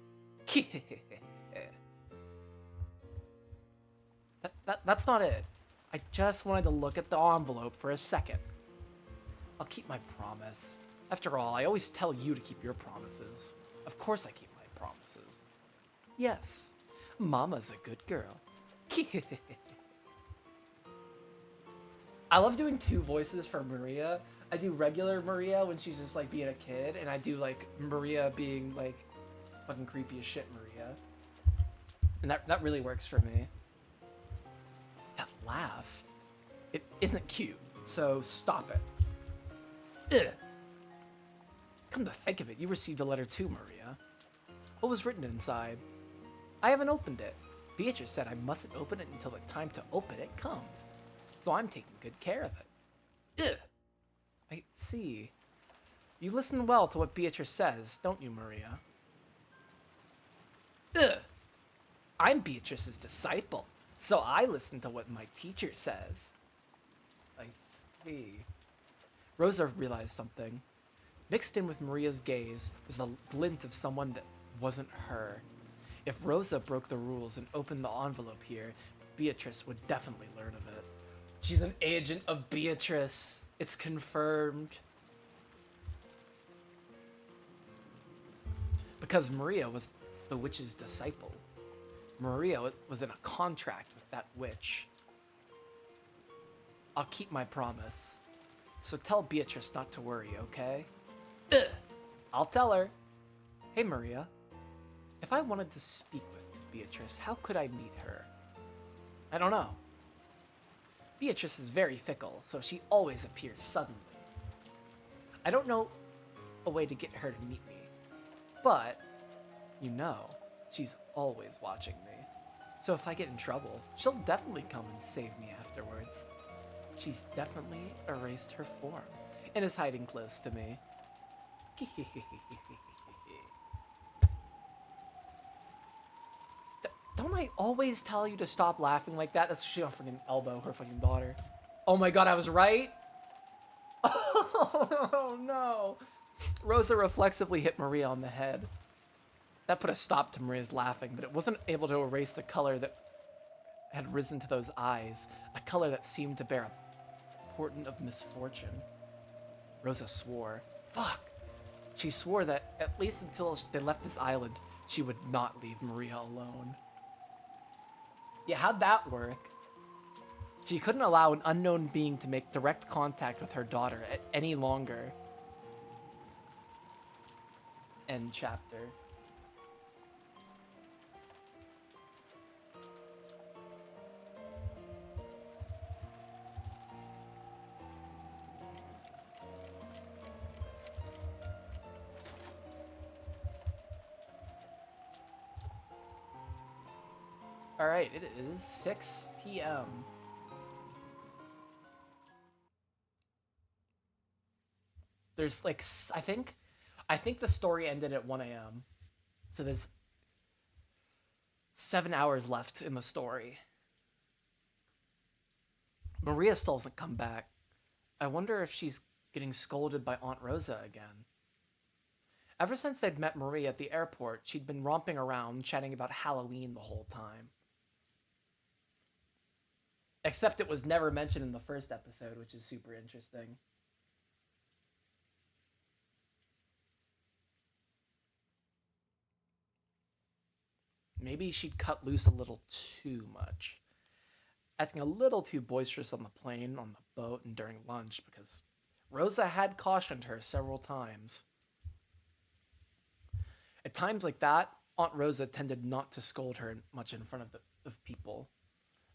That's not it. I just wanted to look at the envelope for a second. I'll keep my promise. After all, I always tell you to keep your promises. Of course I keep my promises. Yes, Mama's a good girl. I love doing two voices for Maria. I do regular Maria when she's just like being a kid, and I do like Maria being like fucking creepy as shit Maria. And that really works for me. That laugh. It isn't cute, so stop it. Ugh. Come to think of it, you received a letter too, Maria. What was written inside? I haven't opened it. Beatrice said I mustn't open it until the time to open it comes. So I'm taking good care of it. Ugh. I see. You listen well to what Beatrice says, don't you, Maria? Ugh. I'm Beatrice's disciple, so I listen to what my teacher says. I see. Rosa realized something. Mixed in with Maria's gaze was the glint of someone that wasn't her. If Rosa broke the rules and opened the envelope here, Beatrice would definitely learn of it. She's an agent of Beatrice. It's confirmed. Because Maria was the witch's disciple. Maria was in a contract with that witch. I'll keep my promise. So tell Beatrice not to worry, okay? Ugh. I'll tell her. Hey, Maria. If I wanted to speak with Beatrice, how could I meet her? I don't know. Beatrice is very fickle, so she always appears suddenly. I don't know a way to get her to meet me, but, you know, she's always watching me. So if I get in trouble, she'll definitely come and save me afterwards. She's definitely erased her form and is hiding close to me. Don't I always tell you to stop laughing like that? That's she gonna freaking elbow her fucking daughter. Oh my god, I was right? Oh no. Rosa reflexively hit Maria on the head. That put a stop to Maria's laughing, but it wasn't able to erase the color that had risen to those eyes, a color that seemed to bear a portent of misfortune. Rosa swore. Fuck. She swore that, at least until they left this island, she would not leave Maria alone. Yeah, how'd that work? She couldn't allow an unknown being to make direct contact with her daughter any longer. End chapter. All right, it is 6 p.m. There's like, I think the story ended at 1 a.m. So there's 7 hours left in the story. Maria still hasn't come back. I wonder if she's getting scolded by Aunt Rosa again. Ever since they'd met Maria at the airport, she'd been romping around, chatting about Halloween the whole time. Except it was never mentioned in the first episode, which is super interesting. Maybe she'd cut loose a little too much. Acting a little too boisterous on the plane, on the boat, and during lunch, because Rosa had cautioned her several times. At times like that, Aunt Rosa tended not to scold her much in front of people.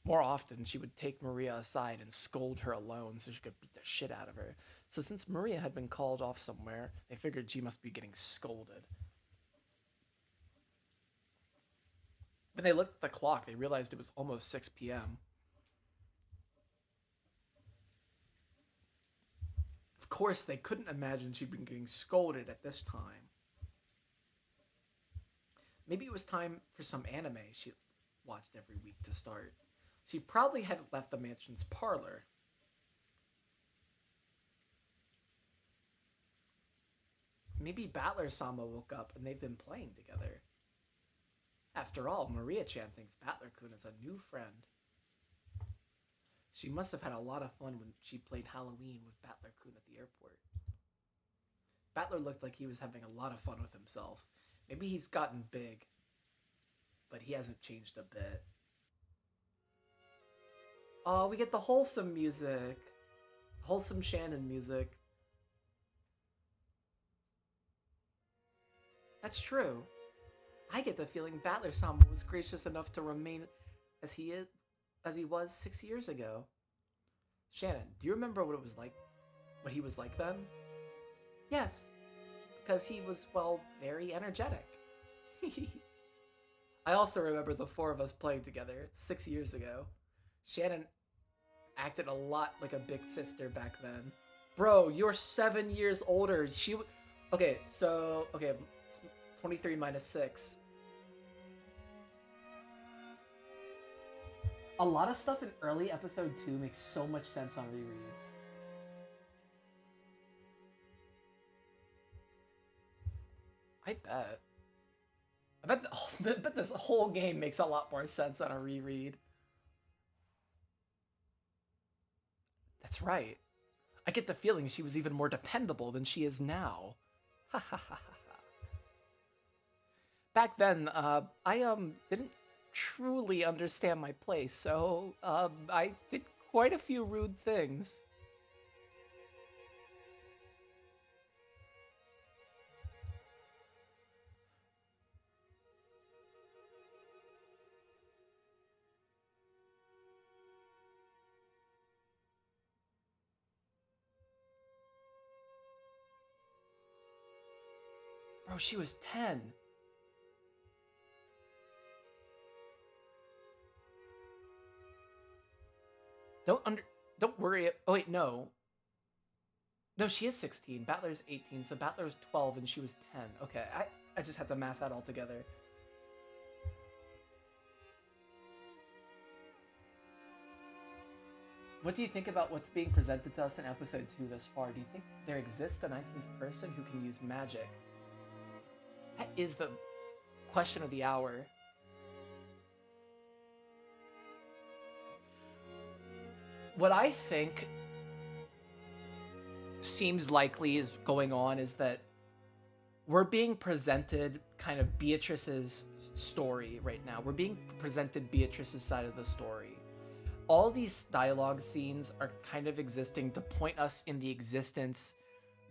More often, she would take Maria aside and scold her alone so she could beat the shit out of her. So since Maria had been called off somewhere, they figured she must be getting scolded. When they looked at the clock, they realized it was almost 6 p.m. Of course, they couldn't imagine she'd been getting scolded at this time. Maybe it was time for some anime she watched every week to start. She probably hadn't left the mansion's parlor. Maybe Battler-sama woke up and they've been playing together. After all, Maria-chan thinks Battler-kun is a new friend. She must have had a lot of fun when she played Halloween with Battler-kun at the airport. Battler looked like he was having a lot of fun with himself. Maybe he's gotten big, but he hasn't changed a bit. Oh, we get the wholesome music. Wholesome Shannon music. That's true. I get the feeling Battler-sama was gracious enough to remain as he was 6 years ago. Shannon, do you remember what it was like? What he was like then? Yes, because he was, well, very energetic. I also remember the four of us playing together 6 years ago. Shannon acted a lot like a big sister back then. Bro, you're 7 years older. Okay, 23 minus 6. A lot of stuff in early episode 2 makes so much sense on rereads. I bet. I bet this whole game makes a lot more sense on a reread. That's right. I get the feeling she was even more dependable than she is now. Ha ha ha ha. Back then, I didn't truly understand my place, so I did quite a few rude things. Bro, she was 10. Don't worry. Oh wait, no. No, she is 16. Battler's 18, so Battler was 12 and she was 10. Okay, I just had to math that all together. What do you think about what's being presented to us in episode 2 thus far? Do you think there exists a 19th person who can use magic? That is the question of the hour. What I think seems likely is going on is that we're being presented kind of Beatrice's story right now. We're being presented Beatrice's side of the story. All these dialogue scenes are kind of existing to point us in the existence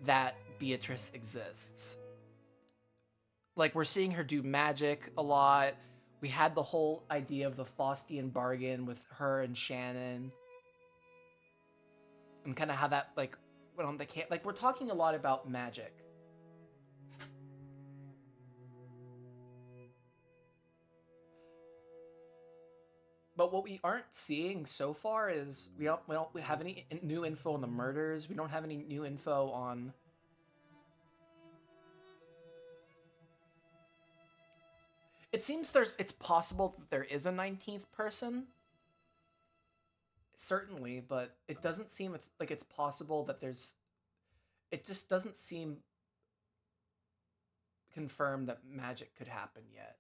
that Beatrice exists. Like, we're seeing her do magic a lot. We had the whole idea of the Faustian bargain with her and Shannon. And kind of how that, like, went on the camp. Like, we're talking a lot about magic. But what we aren't seeing so far is we don't have any new info on the murders. We don't have any new info on... It seems it's possible that there is a 19th person. Certainly, but it doesn't seem it's possible that there's... It just doesn't seem confirmed that magic could happen yet.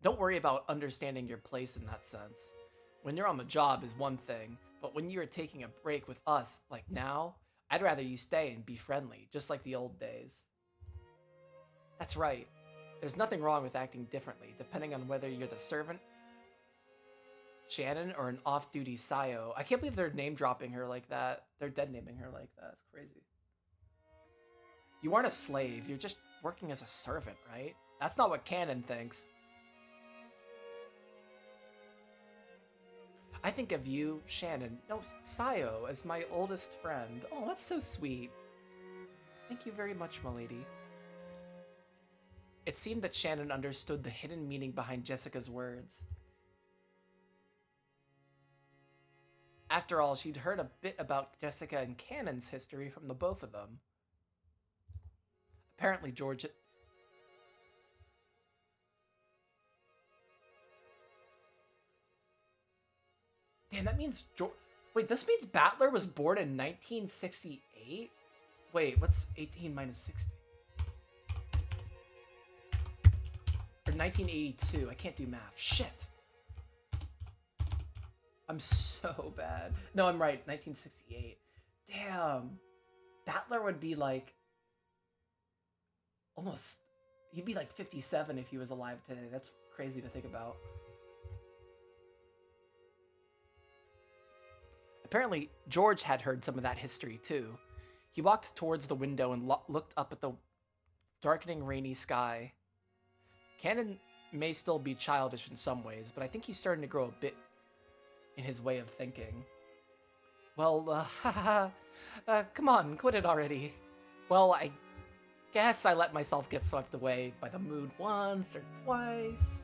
Don't worry about understanding your place in that sense. When you're on the job is one thing, but when you're taking a break with us, like now, I'd rather you stay and be friendly, just like the old days. That's right. There's nothing wrong with acting differently, depending on whether you're the servant, Shannon, or an off-duty Sayo. I can't believe they're name-dropping her like that. They're dead-naming her like that. It's crazy. You aren't a slave. You're just working as a servant, right? That's not what canon thinks. I think of you, Shannon, no, Sayo, as my oldest friend. Oh, that's so sweet. Thank you very much, milady. It seemed that Shannon understood the hidden meaning behind Jessica's words. After all, she'd heard a bit about Jessica and Cannon's history from the both of them. Apparently, George... Damn, that means... Wait, this means Battler was born in 1968? Wait, what's 18 minus 60? Or 1982. I can't do math. Shit. I'm so bad. No, I'm right. 1968. Damn. Battler would be like almost. He'd be like 57 if he was alive today. That's crazy to think about. Apparently, George had heard some of that history too. He walked towards the window and looked up at the darkening, rainy sky. Cannon may still be childish in some ways, but I think he's starting to grow a bit in his way of thinking. Well, come on, quit it already. Well, I guess I let myself get swept away by the mood once or twice.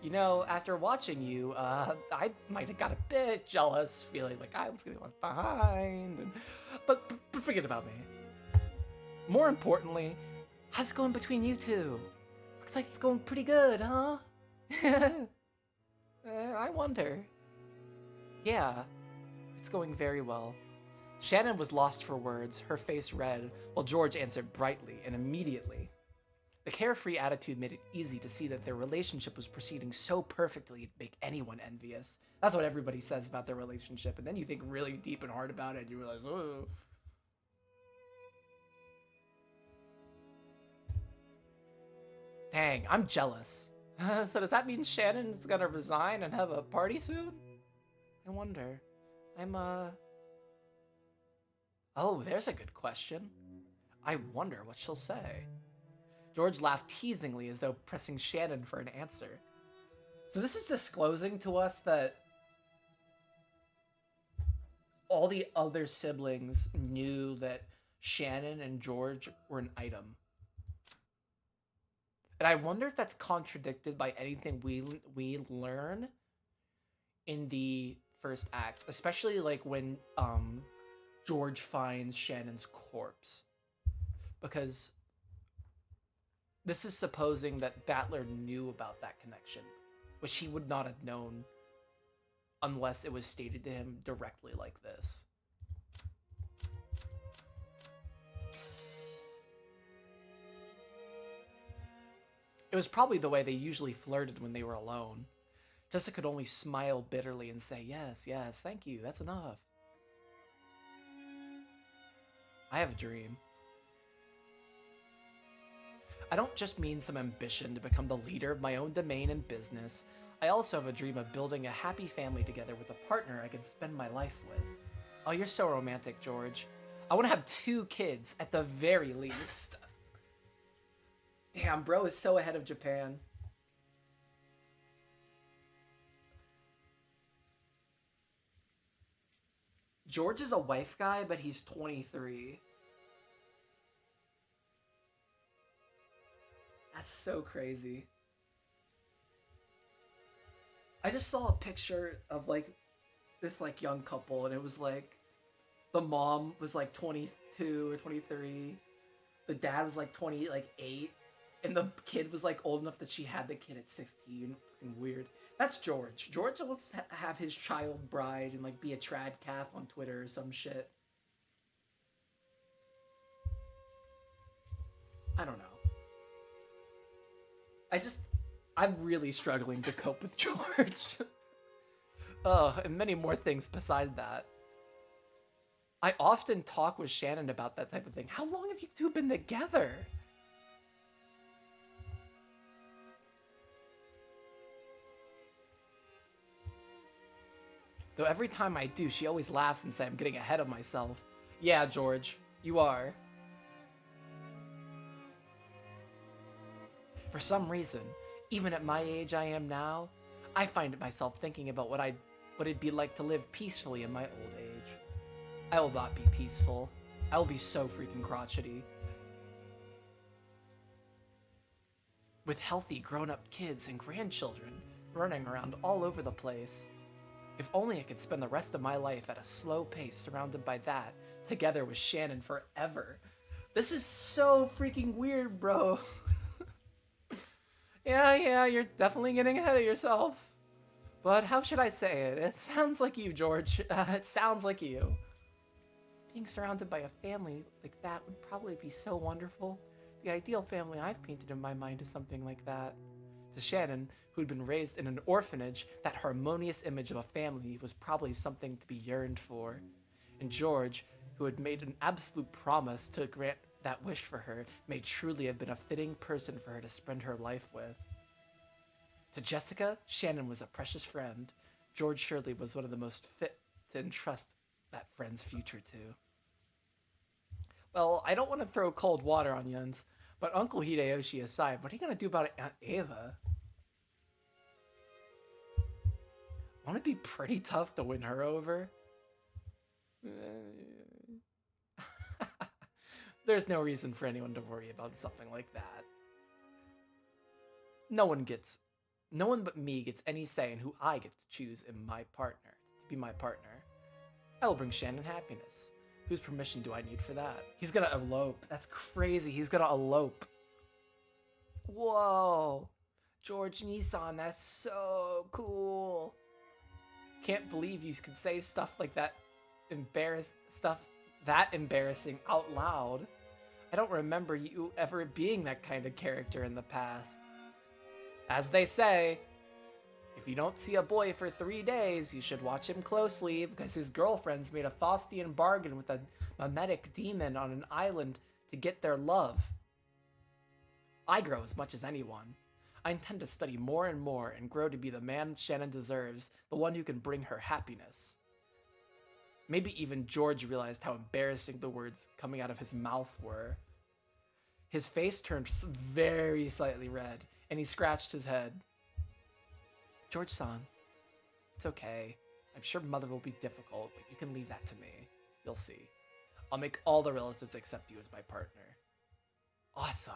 You know, after watching you, I might have got a bit jealous, feeling like I was getting left behind. But forget about me. More importantly, how's it going between you two? Looks like it's going pretty good, huh? I wonder. Yeah, it's going very well. Shannon was lost for words, her face red, while George answered brightly and immediately. The carefree attitude made it easy to see that their relationship was proceeding so perfectly it'd make anyone envious. That's what everybody says about their relationship, and then you think really deep and hard about it, and you realize, oh. Dang, I'm jealous. So does that mean Shannon's gonna resign and have a party soon? I wonder. Oh, there's a good question. I wonder what she'll say. George laughed teasingly as though pressing Shannon for an answer. So this is disclosing to us that all the other siblings knew that Shannon and George were an item. And I wonder if that's contradicted by anything we learn in the first act, especially like when George finds Shannon's corpse. Because this is supposing that Battler knew about that connection, which he would not have known unless it was stated to him directly like this. It was probably the way they usually flirted when they were alone. Jessica could only smile bitterly and say, yes, yes, thank you, that's enough. I have a dream. I don't just mean some ambition to become the leader of my own domain and business. I also have a dream of building a happy family together with a partner I can spend my life with. Oh, you're so romantic, George. I want to have 2 kids, at the very least. Damn, bro is so ahead of Japan. George is a wife guy, but he's 23. That's so crazy. I just saw a picture of like this like young couple, and it was like the mom was like 22 or 23, the dad was like 28, and the kid was like old enough that she had the kid at 16. Fucking weird. That's George. George wants to have his child bride and like be a trad calf on Twitter or some shit. I don't know. I'm really struggling to cope with George. And many more things beside that. I often talk with Shannon about that type of thing. How long have you two been together? Though every time I do, she always laughs and says I'm getting ahead of myself. Yeah, George, you are. For some reason, even at my age I am now, I find myself thinking about what it'd be like to live peacefully in my old age. I will not be peaceful. I will be so freaking crotchety. With healthy grown-up kids and grandchildren running around all over the place. If only I could spend the rest of my life at a slow pace surrounded by that, together with Shannon forever. This is so freaking weird, bro. Yeah, you're definitely getting ahead of yourself. But how should I say it? It sounds like you, George. It sounds like you. Being surrounded by a family like that would probably be so wonderful. The ideal family I've painted in my mind is something like that. To Shannon, who'd been raised in an orphanage, that harmonious image of a family was probably something to be yearned for. And George, who had made an absolute promise to grant that wish for her, may truly have been a fitting person for her to spend her life with. To Jessica, Shannon was a precious friend. George surely was one of the most fit to entrust that friend's future to. Well, I don't want to throw cold water on Yuns, but Uncle Hideyoshi aside, what are you going to do about Aunt Ava? Won't it be pretty tough to win her over? There's no reason for anyone to worry about something like that. No one but me gets any say in who I get to choose in my partner, to be my partner. I will bring Shannon happiness. Whose permission do I need for that? He's gonna elope. That's crazy. He's gonna elope. Whoa. George Nissan, that's so cool. Can't believe you could say stuff like that. Embarrassing out loud. I don't remember you ever being that kind of character in the past. As they say, if you don't see a boy for 3 days, you should watch him closely because his girlfriend's made a Faustian bargain with a mimetic demon on an island to get their love. I grow as much as anyone. I intend to study more and more and grow to be the man Shannon deserves, the one who can bring her happiness. Maybe even George realized how embarrassing the words coming out of his mouth were. His face turned very slightly red, and he scratched his head. George-san, it's okay. I'm sure Mother will be difficult, but you can leave that to me. You'll see. I'll make all the relatives accept you as my partner. Awesome.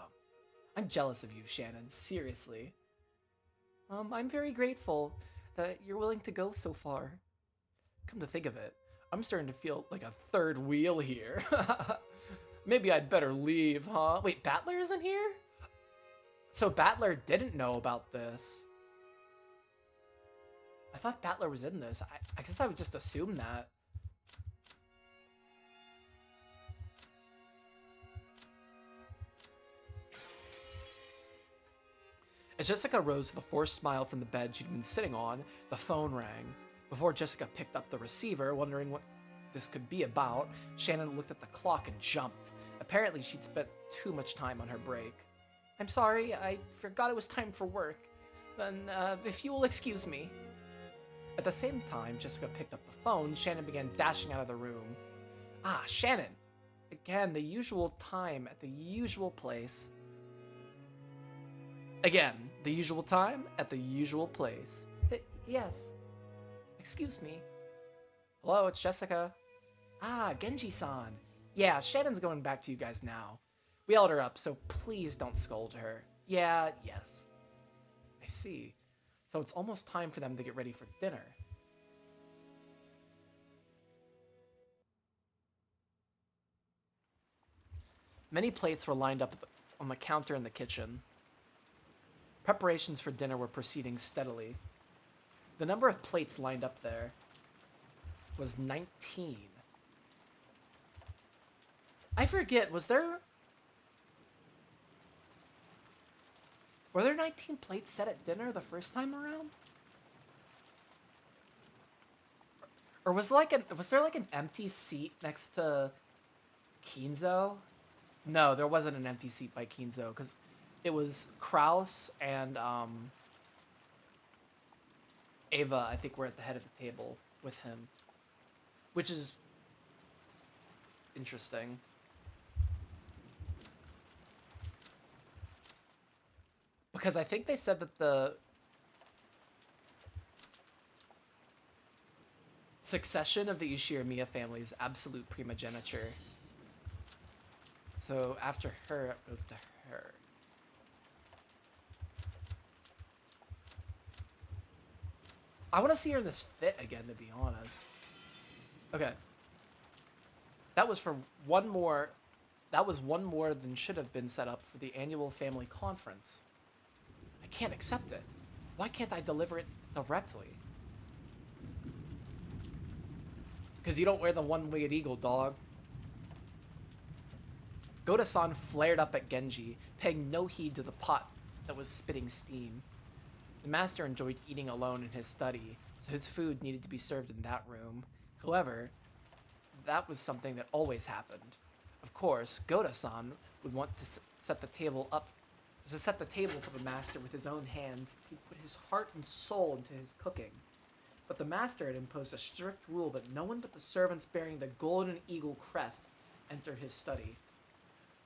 I'm jealous of you, Shannon, seriously. I'm very grateful that you're willing to go so far. Come to think of it, I'm starting to feel like a third wheel here. Maybe I'd better leave, huh? Wait, Battler isn't here? So Battler didn't know about this. I thought Battler was in this. I guess I would just assume that. As Jessica rose with a forced smile from the bed she'd been sitting on, the phone rang. Before Jessica picked up the receiver, wondering what this could be about, Shannon looked at the clock and jumped. Apparently, she'd spent too much time on her break. I'm sorry, I forgot it was time for work. Then, if you will excuse me. At the same time Jessica picked up the phone, Shannon began dashing out of the room. Ah, Shannon! Again, the usual time at the usual place. Again, the usual time at the usual place. Yes. Excuse me. Hello, it's Jessica. Ah, Genji-san. Yeah, Shannon's going back to you guys now. We held her up, so please don't scold her. Yeah, yes. I see. So it's almost time for them to get ready for dinner. Many plates were lined up on the counter in the kitchen. Preparations for dinner were proceeding steadily. The number of plates lined up there was 19. I forget, were there 19 plates set at dinner the first time around? Or was there like an empty seat next to Kinzo? No, there wasn't an empty seat by Kinzo, because it was Kraus and Ava, I think, were at the head of the table with him. Which is interesting. Because I think they said that the succession of the Ushiramiya family is absolute primogeniture. So after her, it goes to her. I want to see her in this fit again, to be honest. Okay. That was one more than should have been set up for the annual family conference. I can't accept it. Why can't I deliver it directly? Because you don't wear the one-winged eagle, dog. Goda-san flared up at Genji, paying no heed to the pot that was spitting steam. The master enjoyed eating alone in his study, so his food needed to be served in that room. However, that was something that always happened. Of course, Goda-san would want to set the table up to set the table for the master with his own hands. He'd put his heart and soul into his cooking. But the master had imposed a strict rule that no one but the servants bearing the golden eagle crest enter his study.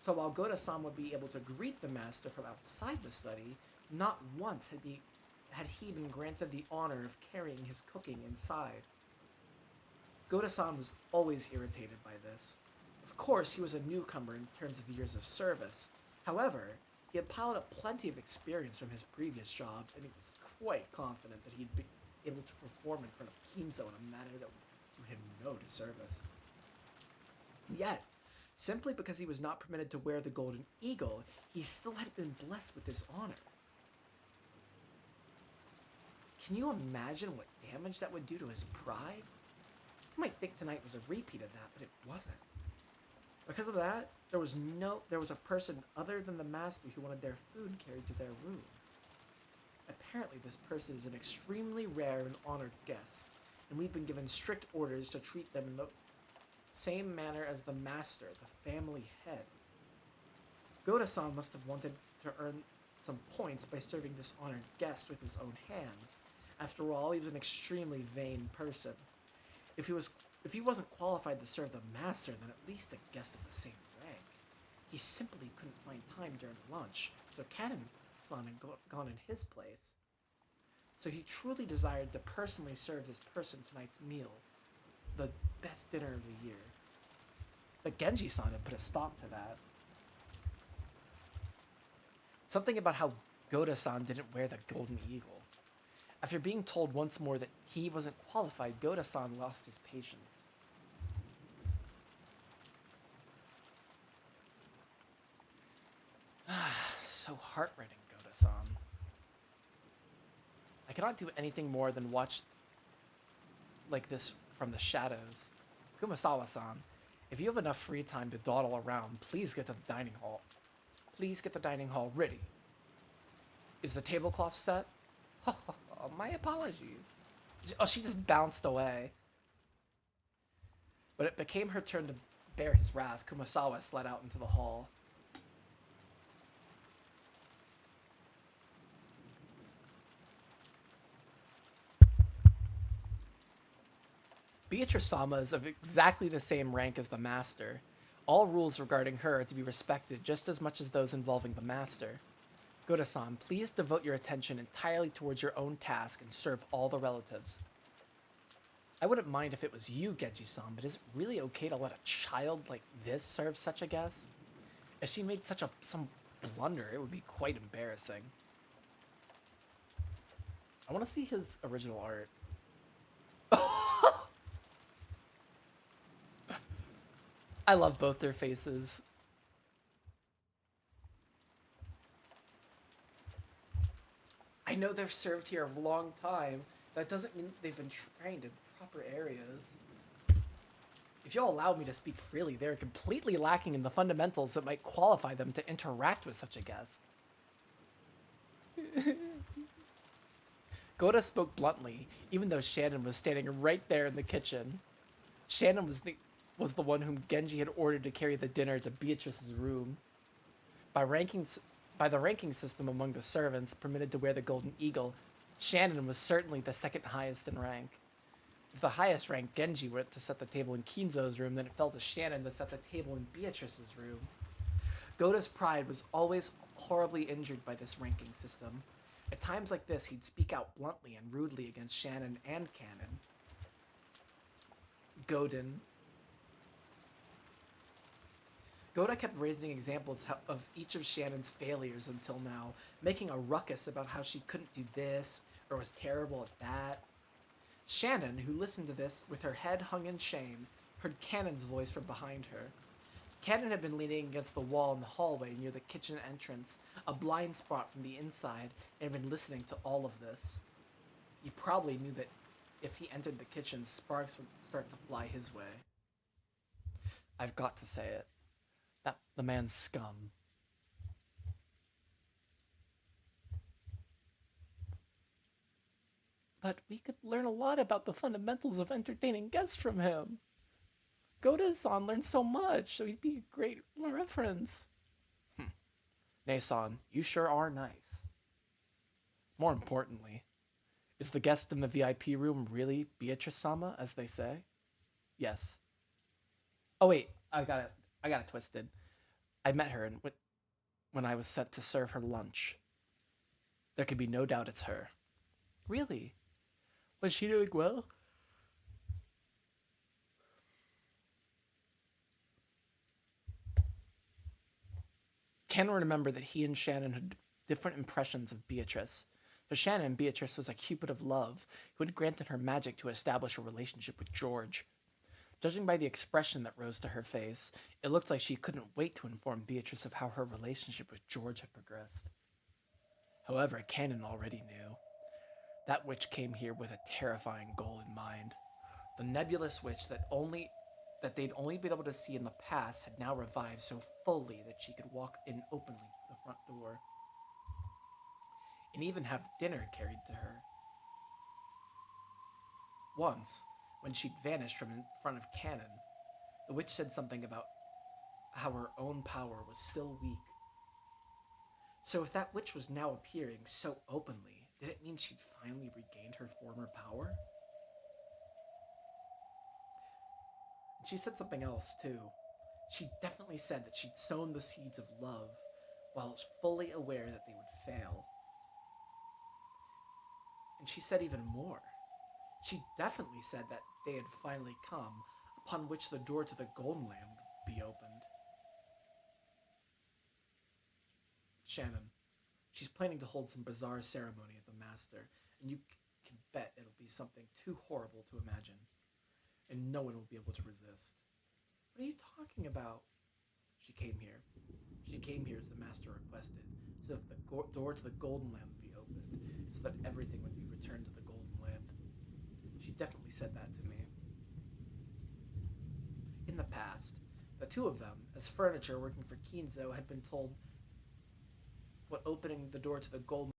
So while Goda-san would be able to greet the master from outside the study, not once had he been granted the honor of carrying his cooking inside. Goda-san was always irritated by this. Of course, he was a newcomer in terms of years of service. However, he had piled up plenty of experience from his previous jobs, and he was quite confident that he'd be able to perform in front of Kinzo in a manner that would do him no disservice. Yet, simply because he was not permitted to wear the golden eagle, he still had been blessed with this honor. Can you imagine what damage that would do to his pride? You might think tonight was a repeat of that, but it wasn't. Because of that, there was a person other than the master who wanted their food carried to their room. Apparently, this person is an extremely rare and honored guest, and we've been given strict orders to treat them in the same manner as the master, the family head. Goda-san must have wanted to earn some points by serving this honored guest with his own hands. After all, he was an extremely vain person. If he wasn't qualified to serve the master, then at least a guest of the same rank. He simply couldn't find time during lunch, so Canon-san had gone in his place. So he truly desired to personally serve this person tonight's meal, the best dinner of the year. But Genji-san had put a stop to that. Something about how Goda-san didn't wear the golden eagle. After being told once more that he wasn't qualified, Goda-san lost his patience. So heart-rending, Goda-san. I cannot do anything more than watch like this from the shadows. Kumasawa-san, if you have enough free time to dawdle around, please get to the dining hall. Please get the dining hall ready. Is the tablecloth set? Oh, my apologies. Oh, she just bounced away. When it became her turn to bear his wrath, Kumasawa slid out into the hall. Beatrice-sama is of exactly the same rank as the master. All rules regarding her are to be respected just as much as those involving the master. Goda-san, please devote your attention entirely towards your own task and serve all the relatives. I wouldn't mind if it was you, Genji-san, but is it really okay to let a child like this serve such a guest? If she made some blunder, it would be quite embarrassing. I want to see his original art. I love both their faces. I know they've served here a long time. That doesn't mean they've been trained in proper areas. If you'll allow me to speak freely, they're completely lacking in the fundamentals that might qualify them to interact with such a guest. Goda spoke bluntly, even though Shannon was standing right there in the kitchen. Shannon was the one whom Genji had ordered to carry the dinner to Beatrice's room. By the ranking system among the servants permitted to wear the golden eagle, Shannon was certainly the second highest in rank. If the highest rank Genji went to set the table in Kinzo's room, then it fell to Shannon to set the table in Beatrice's room. Goda's pride was always horribly injured by this ranking system. At times like this, he'd speak out bluntly and rudely against Shannon and Canon. Goda kept raising examples of each of Shannon's failures until now, making a ruckus about how she couldn't do this, or was terrible at that. Shannon, who listened to this with her head hung in shame, heard Cannon's voice from behind her. Cannon had been leaning against the wall in the hallway near the kitchen entrance, a blind spot from the inside, and had been listening to all of this. He probably knew that if he entered the kitchen, sparks would start to fly his way. I've got to say it. The man's scum. But we could learn a lot about the fundamentals of entertaining guests from him. Goda-san learned so much, so he'd be a great reference. Nay-san, you sure are nice. More importantly, is the guest in the VIP room really Beatrice-sama, as they say? Yes. Oh wait, I got it twisted. I met her when I was sent to serve her lunch. There can be no doubt it's her. Really? Was she doing well? Ken remembered that he and Shannon had different impressions of Beatrice. For Shannon, Beatrice was a cupid of love who had granted her magic to establish a relationship with George. Judging by the expression that rose to her face, it looked like she couldn't wait to inform Beatrice of how her relationship with George had progressed. However, Cannon already knew. That witch came here with a terrifying goal in mind. The nebulous witch that they'd only been able to see in the past had now revived so fully that she could walk in openly to the front door and even have dinner carried to her. Once, when she'd vanished from in front of Cannon, the witch said something about how her own power was still weak. So if that witch was now appearing so openly, did it mean she'd finally regained her former power? And she said something else, too. She definitely said that she'd sown the seeds of love, while fully aware that they would fail. And she said even more. She definitely said that they had finally come, upon which the door to the Golden Land would be opened. Shannon, she's planning to hold some bizarre ceremony at the Master, and you can bet it'll be something too horrible to imagine, and no one will be able to resist. What are you talking about? She came here. She came here as the Master requested, so that the door to the Golden Land would be opened, so that everything would be returned to the Golden Land. She definitely said that to me. In the past, the two of them, as furniture working for Kinzo, had been told what opening the door to the Golden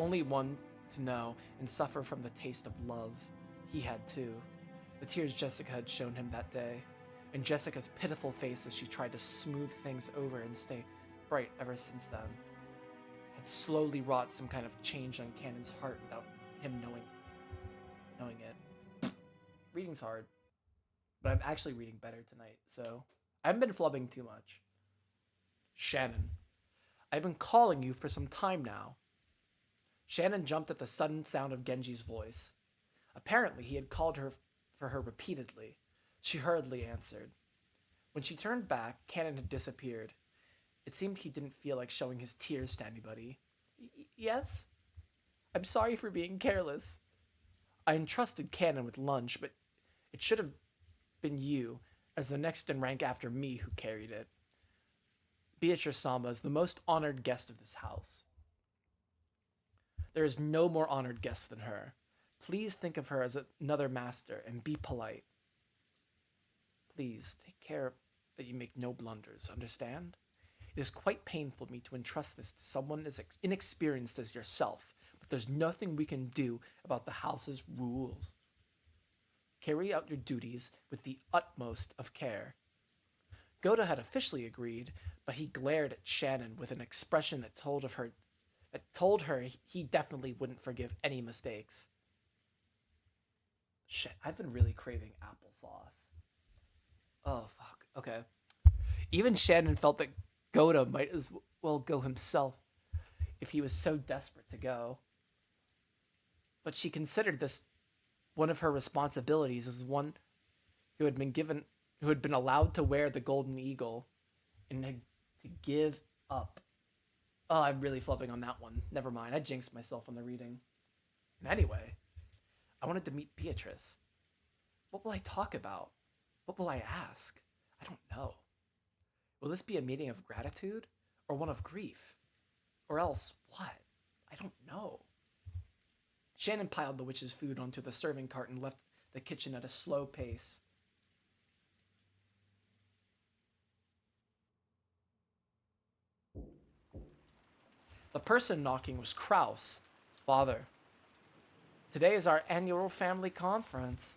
only one to know and suffer from the taste of love. He had too. The tears Jessica had shown him that day, and Jessica's pitiful face as she tried to smooth things over and stay bright ever since then, had slowly wrought some kind of change on Cannon's heart without him knowing it. Reading's hard, but I'm actually reading better tonight, so I haven't been flubbing too much. Shannon, I've been calling you for some time now. Shannon jumped at the sudden sound of Genji's voice. Apparently, he had called her for her repeatedly. She hurriedly answered. When she turned back, Cannon had disappeared. It seemed he didn't feel like showing his tears to anybody. Yes? I'm sorry for being careless. I entrusted Cannon with lunch, but it should have been you, as the next in rank after me, who carried it. Beatrice Sama is the most honored guest of this house. There is no more honored guest than her. Please think of her as another master and be polite. Please take care that you make no blunders, understand? It is quite painful for me to entrust this to someone as inexperienced as yourself, but there's nothing we can do about the house's rules. Carry out your duties with the utmost of care. Goda had officially agreed, but he glared at Shannon with an expression that told her he definitely wouldn't forgive any mistakes. Shit, I've been really craving applesauce. Oh, fuck. Okay. Even Shannon felt that Goda might as well go himself if he was so desperate to go. But she considered this one of her responsibilities as one who had been allowed to wear the golden eagle and had to give up. Oh, I'm really flubbing on that one. Never mind. I jinxed myself on the reading. And anyway, I wanted to meet Beatrice. What will I talk about? What will I ask? I don't know. Will this be a meeting of gratitude or one of grief? Or else what? I don't know. Shannon piled the witch's food onto the serving cart and left the kitchen at a slow pace. The person knocking was Kraus. Father, today is our annual family conference.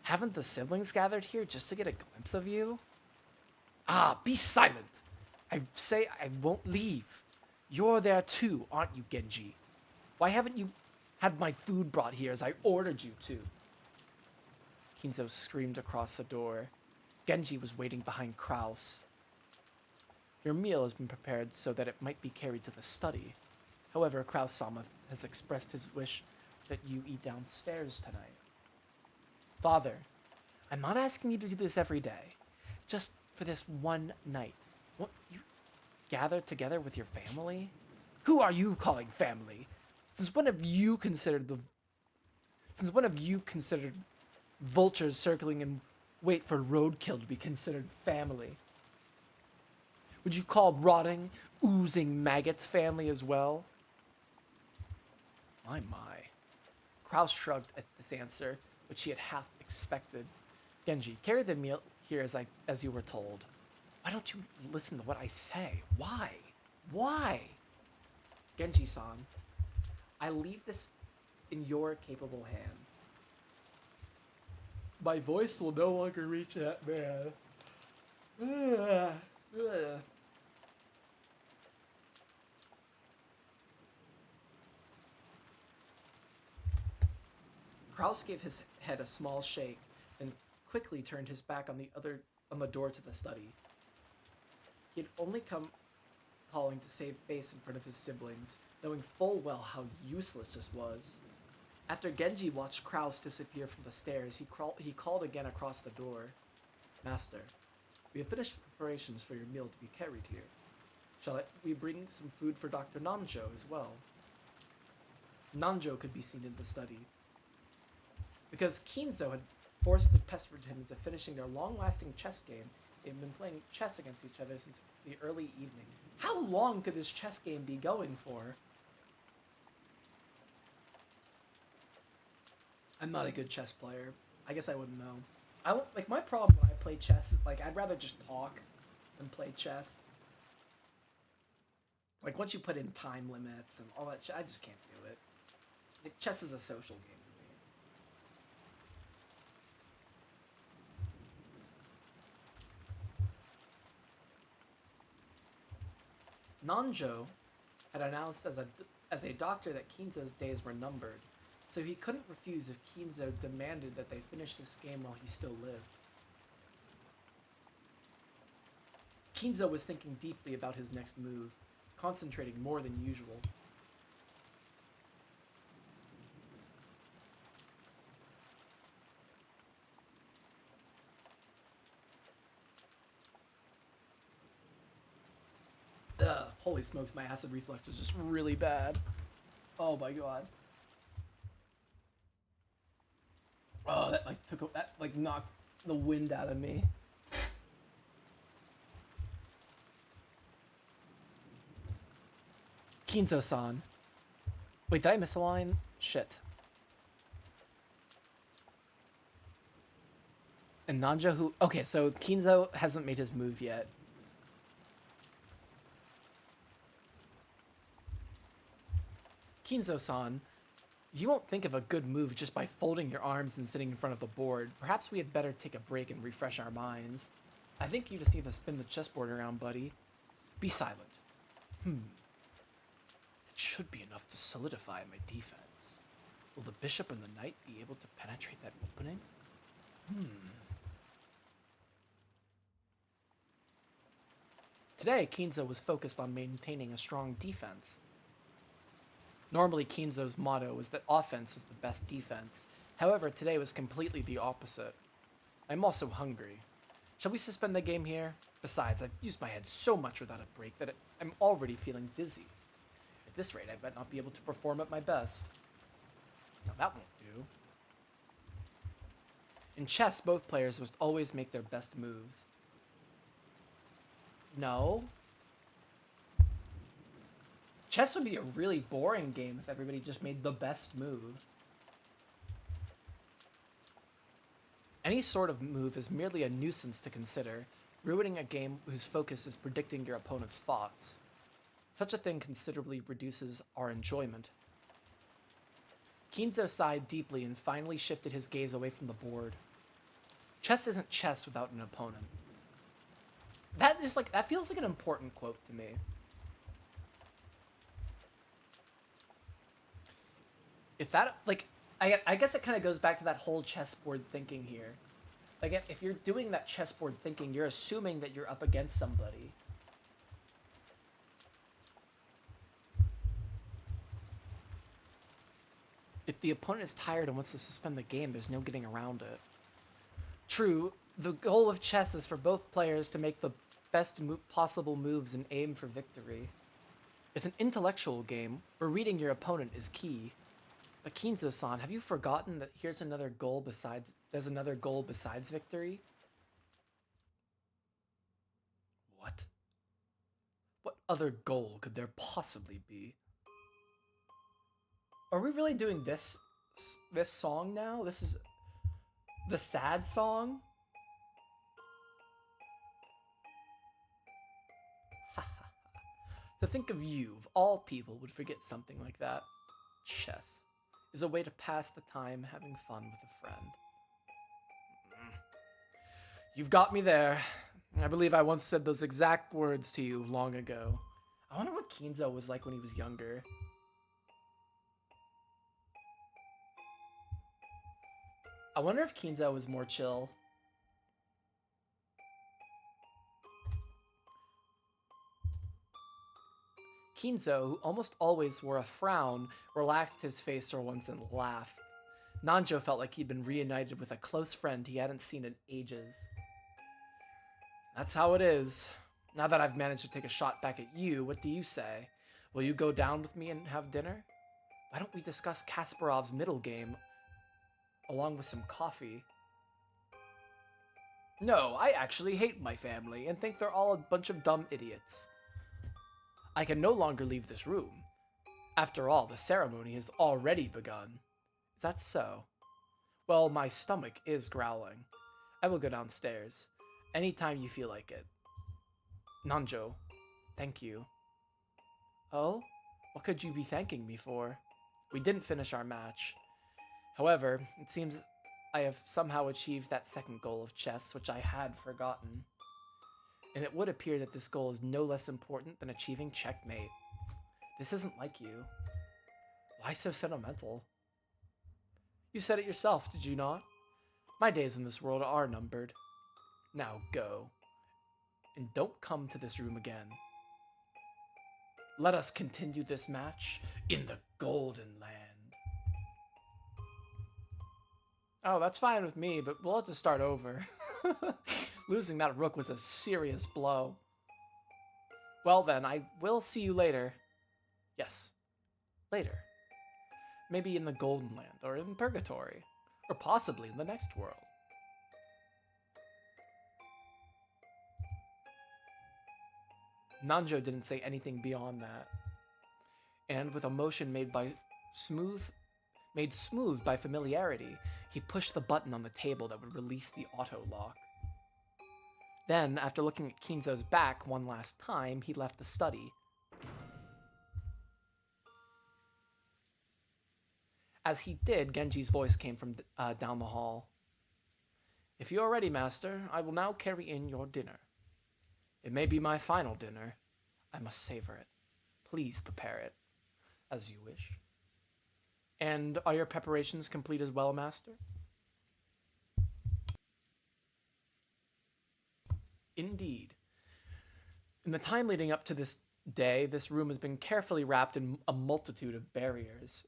Haven't the siblings gathered here just to get a glimpse of you? Ah, be silent. I say I won't leave. You're there too, aren't you, Genji? Why haven't you had my food brought here as I ordered you to? Kinzo screamed across the door. Genji was waiting behind Kraus. Your meal has been prepared so that it might be carried to the study. However, Kraus-sama has expressed his wish that you eat downstairs tonight. Father, I'm not asking you to do this every day. Just for this one night. Won't you gather together with your family? Who are you calling family? Since when have you considered vultures circling in wait for roadkill to be considered family? Would you call rotting, oozing maggots family as well? My. Kraus shrugged at this answer, which he had half expected. Genji, carry the meal here as you were told. Why don't you listen to what I say? Why? Genji-san, I leave this in your capable hands. My voice will no longer reach that man. Kraus gave his head a small shake, then quickly turned his back on the door to the study. He had only come calling to save face in front of his siblings, knowing full well how useless this was. After Genji watched Kraus disappear from the stairs, he called again across the door. Master, we have finished preparations for your meal to be carried here. Shall we bring some food for Dr. Nanjo as well? Nanjo could be seen in the study. Because Kinzo had forcibly pestered him into finishing their long-lasting chess game, they've been playing chess against each other since the early evening. How long could this chess game be going for? I'm not a good chess player. I guess I wouldn't know. My problem when I play chess is, I'd rather just talk than play chess. Like, once you put in time limits and all that shit, I just can't do it. Like, chess is a social game to me. Nanjo had announced as a doctor that Kinzo's days were numbered, so he couldn't refuse if Kinzo demanded that they finish this game while he still lived. Kinzo was thinking deeply about his next move, concentrating more than usual. Ugh, holy smokes, my acid reflux was just really bad. Oh my god. Oh, that knocked the wind out of me. Kinzo-san. Wait, did I miss a line? Shit. And Nanjo who... Okay, so Kinzo hasn't made his move yet. Kinzo-san, you won't think of a good move just by folding your arms and sitting in front of the board. Perhaps we had better take a break and refresh our minds. I think you just need to spin the chessboard around, buddy. Be silent. It should be enough to solidify my defense. Will the bishop and the knight be able to penetrate that opening? Today, Kinzo was focused on maintaining a strong defense. Normally, Kinzo's motto was that offense was the best defense. However, today was completely the opposite. I'm also hungry. Shall we suspend the game here? Besides, I've used my head so much without a break that I'm already feeling dizzy. At this rate, I bet not be able to perform at my best. Now that won't do. In chess, both players must always make their best moves. No. Chess would be a really boring game if everybody just made the best move. Any sort of move is merely a nuisance to consider, ruining a game whose focus is predicting your opponent's thoughts. Such a thing considerably reduces our enjoyment. Kinzo sighed deeply and finally shifted his gaze away from the board. Chess isn't chess without an opponent. That feels like an important quote to me. If that, I guess it kind of goes back to that whole chessboard thinking here. Like, if you're doing that chessboard thinking, you're assuming that you're up against somebody. If the opponent is tired and wants to suspend the game, there's no getting around it. True, the goal of chess is for both players to make the best possible moves and aim for victory. It's an intellectual game where reading your opponent is key. But Kinzo-san, have you forgotten that there's another goal besides victory? What? What other goal could there possibly be? Are we really doing this song now? This is the sad song? To think of you, of all people, would forget something like that. Chess is a way to pass the time having fun with a friend. You've got me there. I believe I once said those exact words to you long ago. I wonder what Kinzo was like when he was younger. I wonder if Kinzo was more chill. Kinzo, who almost always wore a frown, relaxed his face for once and laughed. Nanjo felt like he'd been reunited with a close friend he hadn't seen in ages. That's how it is. Now that I've managed to take a shot back at you, what do you say? Will you go down with me and have dinner? Why don't we discuss Kasparov's middle game along with some coffee? No, I actually hate my family and think they're all a bunch of dumb idiots. I can no longer leave this room. After all, the ceremony has already begun. Is that so? Well, my stomach is growling. I will go downstairs. Anytime you feel like it. Nanjo, thank you. Oh? What could you be thanking me for? We didn't finish our match. However, it seems I have somehow achieved that second goal of chess, which I had forgotten. And it would appear that this goal is no less important than achieving checkmate. This isn't like you. Why so sentimental? You said it yourself, did you not? My days in this world are numbered. Now go. And don't come to this room again. Let us continue this match in the Golden Land. Oh, that's fine with me, but we'll have to start over. Losing that rook was a serious blow. Well then, I will see you later. Yes, later. Maybe in the Golden Land, or in Purgatory, or possibly in the next world. Nanjo didn't say anything beyond that. And with a motion made smooth by familiarity, he pushed the button on the table that would release the auto lock. Then, after looking at Kinzo's back one last time, he left the study. As he did, Genji's voice came from down the hall. If you are ready, master, I will now carry in your dinner. It may be my final dinner. I must savor it. Please prepare it, as you wish. And are your preparations complete as well, master? Indeed. In the time leading up to this day, this room has been carefully wrapped in a multitude of barriers.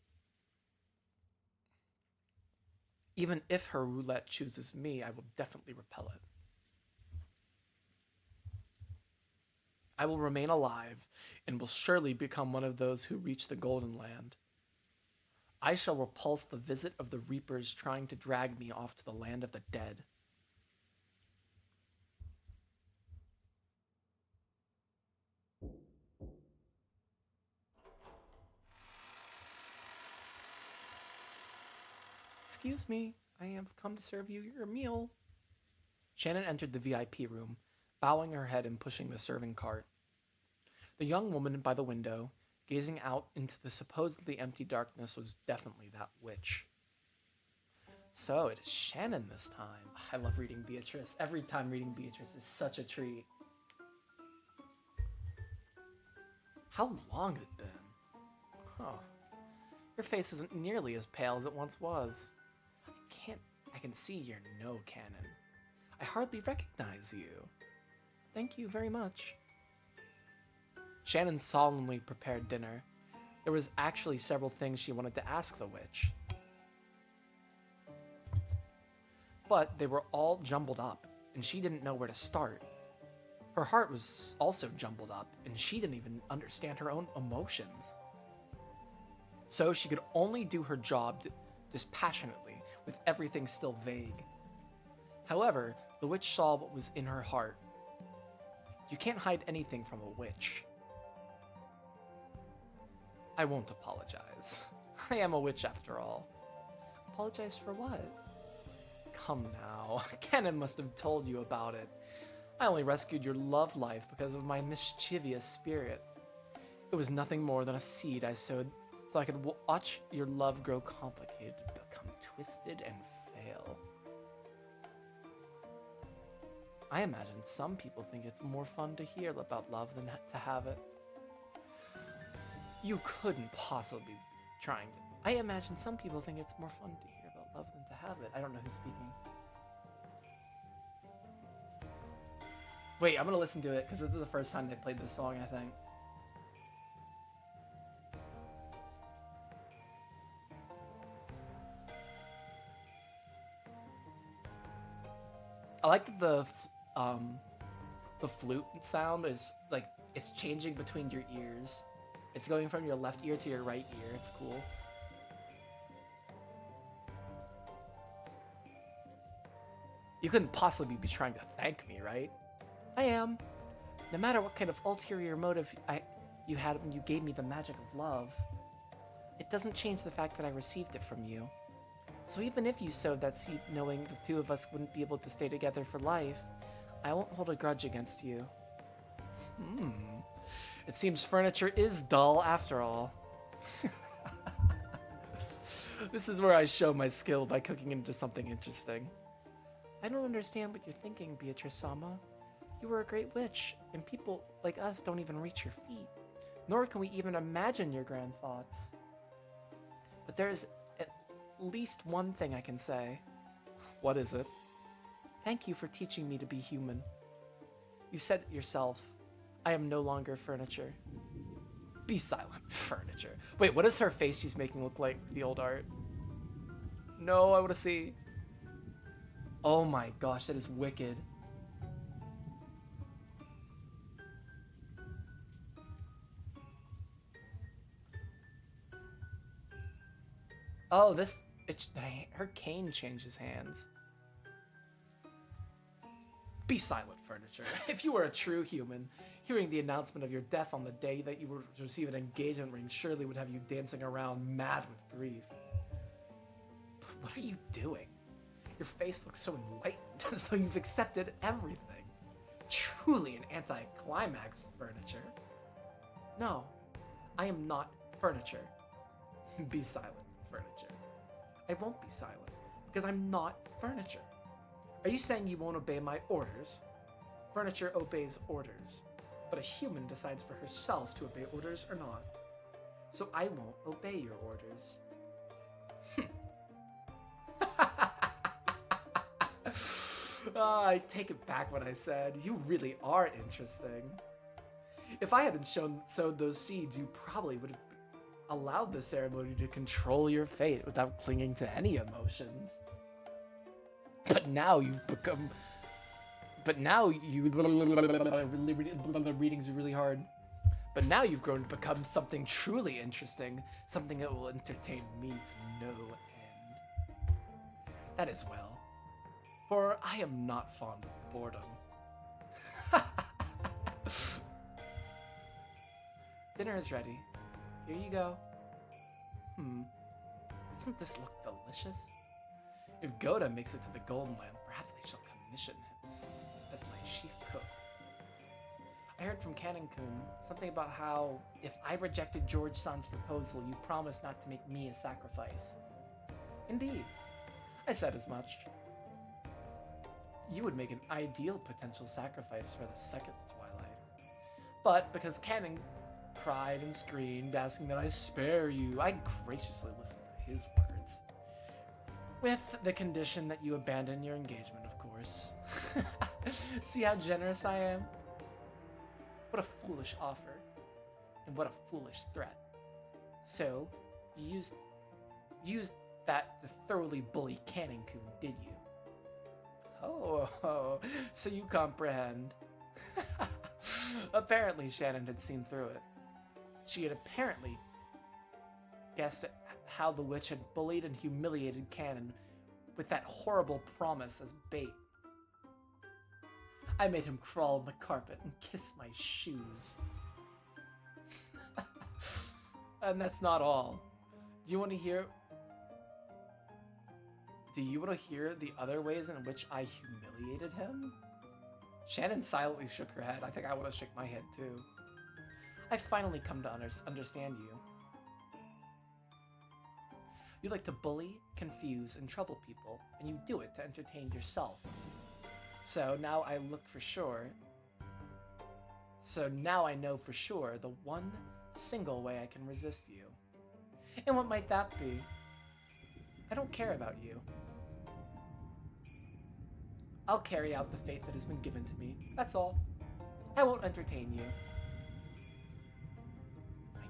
Even if her roulette chooses me, I will definitely repel it. I will remain alive and will surely become one of those who reach the Golden Land. I shall repulse the visit of the Reapers trying to drag me off to the land of the dead. Excuse me, I have come to serve you your meal. Shannon entered the VIP room, bowing her head and pushing the serving cart. The young woman by the window, gazing out into the supposedly empty darkness, was definitely that witch. So it is Shannon this time. I love reading Beatrice. Every time reading Beatrice is such a treat. How long has it been? Huh. Your face isn't nearly as pale as it once was. I can see you're no canon. I hardly recognize you. Thank you very much. Shannon solemnly prepared dinner. There was actually several things she wanted to ask the witch. But they were all jumbled up, and she didn't know where to start. Her heart was also jumbled up, and she didn't even understand her own emotions. So she could only do her job dispassionately, with everything still vague. However, the witch saw what was in her heart. You can't hide anything from a witch. I won't apologize. I am a witch after all. Apologize for what? Come now, Kennen must have told you about it. I only rescued your love life because of my mischievous spirit. It was nothing more than a seed I sowed so I could watch your love grow complicated, become twisted, and fail. I imagine some people think it's more fun to hear about love than to have it. You couldn't possibly be trying to... I imagine some people think it's more fun to hear about love than to have it. I don't know who's speaking. Wait, I'm gonna listen to it, because this is the first time they played this song, I think. I like that the flute sound is, like, it's changing between your ears. It's going from your left ear to your right ear. It's cool. You couldn't possibly be trying to thank me, right? I am. No matter what kind of ulterior motive you had when you gave me the magic of love, it doesn't change the fact that I received it from you. So even if you sowed that seed knowing the two of us wouldn't be able to stay together for life, I won't hold a grudge against you. It seems furniture is dull after all. This is where I show my skill by cooking into something interesting. I don't understand what you're thinking, Beatrice-sama. You were a great witch, and people like us don't even reach your feet. Nor can we even imagine your grand thoughts. But there's at least one thing I can say. What is it? Thank you for teaching me to be human. You said it yourself. I am no longer furniture. Be silent, furniture. Wait, what does her face she's making look like the old art? No, I want to see. Oh my gosh, that is wicked. Oh, her cane changes hands. Be silent, furniture. If you were a true human, hearing the announcement of your death on the day that you were to receive an engagement ring surely would have you dancing around mad with grief. But what are you doing? Your face looks so enlightened, as though you've accepted everything. Truly an anticlimax, furniture. No, I am not furniture. Be silent, furniture. I won't be silent, because I'm not furniture. Are you saying you won't obey my orders? Furniture obeys orders, but a human decides for herself to obey orders or not. So I won't obey your orders. I take it back what I said. You really are interesting. If I hadn't sowed those seeds, you probably would have allowed the ceremony to control your fate without clinging to any emotions. But now you've become... But now you... The readings are really hard. But now you've grown to become something truly interesting. Something that will entertain me to no end. That is well. For I am not fond of boredom. Dinner is ready. Here you go. Doesn't this look delicious? If Goda makes it to the Golden Land, perhaps I shall commission him as my chief cook. I heard from Canon-kun something about how if I rejected George-san's proposal, you promised not to make me a sacrifice. Indeed. I said as much. You would make an ideal potential sacrifice for the second Twilight. But because Canon cried and screamed, asking that I spare you, I graciously listened to his words. With the condition that you abandon your engagement, of course. See how generous I am? What a foolish offer. And what a foolish threat. So, you used that to thoroughly bully Canon-kun, did you? Oh, so you comprehend. Apparently Shannon had seen through it. She had apparently guessed at how the witch had bullied and humiliated Canon with that horrible promise as bait. I made him crawl on the carpet and kiss my shoes. And that's not all. Do you want to hear the other ways in which I humiliated him? Shannon silently shook her head. I think I would have shook my head too. I finally come to understand you. You like to bully, confuse, and trouble people, and you do it to entertain yourself. So now I know for sure the one single way I can resist you. And what might that be? I don't care about you. I'll carry out the fate that has been given to me. That's all. I won't entertain you. I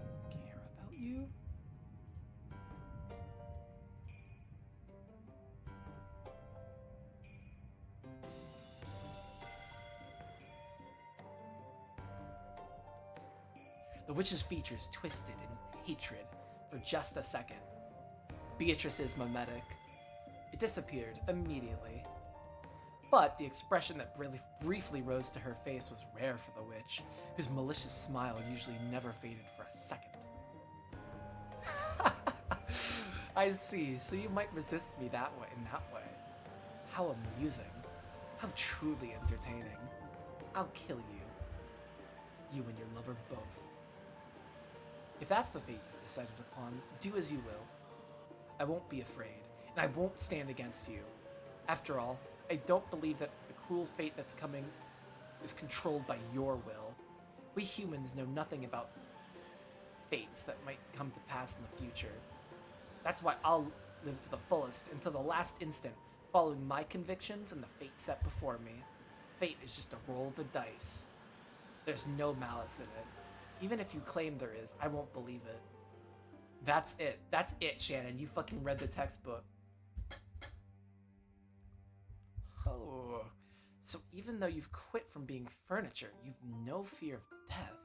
don't care about you? The witch's features twisted in hatred for just a second. Beatrice's mimetic. It disappeared immediately. But the expression that briefly rose to her face was rare for the witch, whose malicious smile usually never faded for a second. I see, so you might resist me in that way. How amusing. How truly entertaining. I'll kill you. you and your lover both. If that's the fate you've decided upon, do as you will. I won't be afraid, and I won't stand against you. After all, I don't believe that the cruel fate that's coming is controlled by your will. We humans know nothing about fates that might come to pass in the future. That's why I'll live to the fullest until the last instant, following my convictions and the fate set before me. Fate is just a roll of the dice. There's no malice in it. Even if you claim there is, I won't believe it. That's it. That's it, Shannon. You fucking read the textbook. Oh. So even though you've quit from being furniture, you've no fear of death.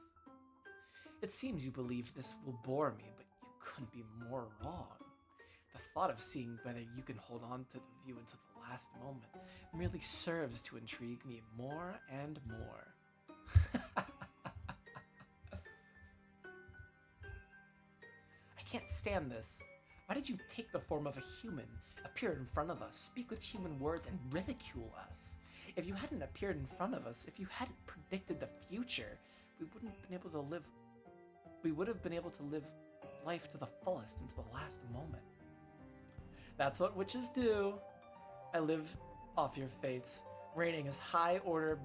It seems you believe this will bore me, but you couldn't be more wrong. The thought of seeing whether you can hold on to the view until the last moment merely serves to intrigue me more and more. I can't stand this. Why did you take the form of a human, appear in front of us, speak with human words, and ridicule us? If you hadn't appeared in front of us, if you hadn't predicted the future, we would have been able to live life to the fullest until the last moment. That's what witches do. I live off your fates. Reigning as a high order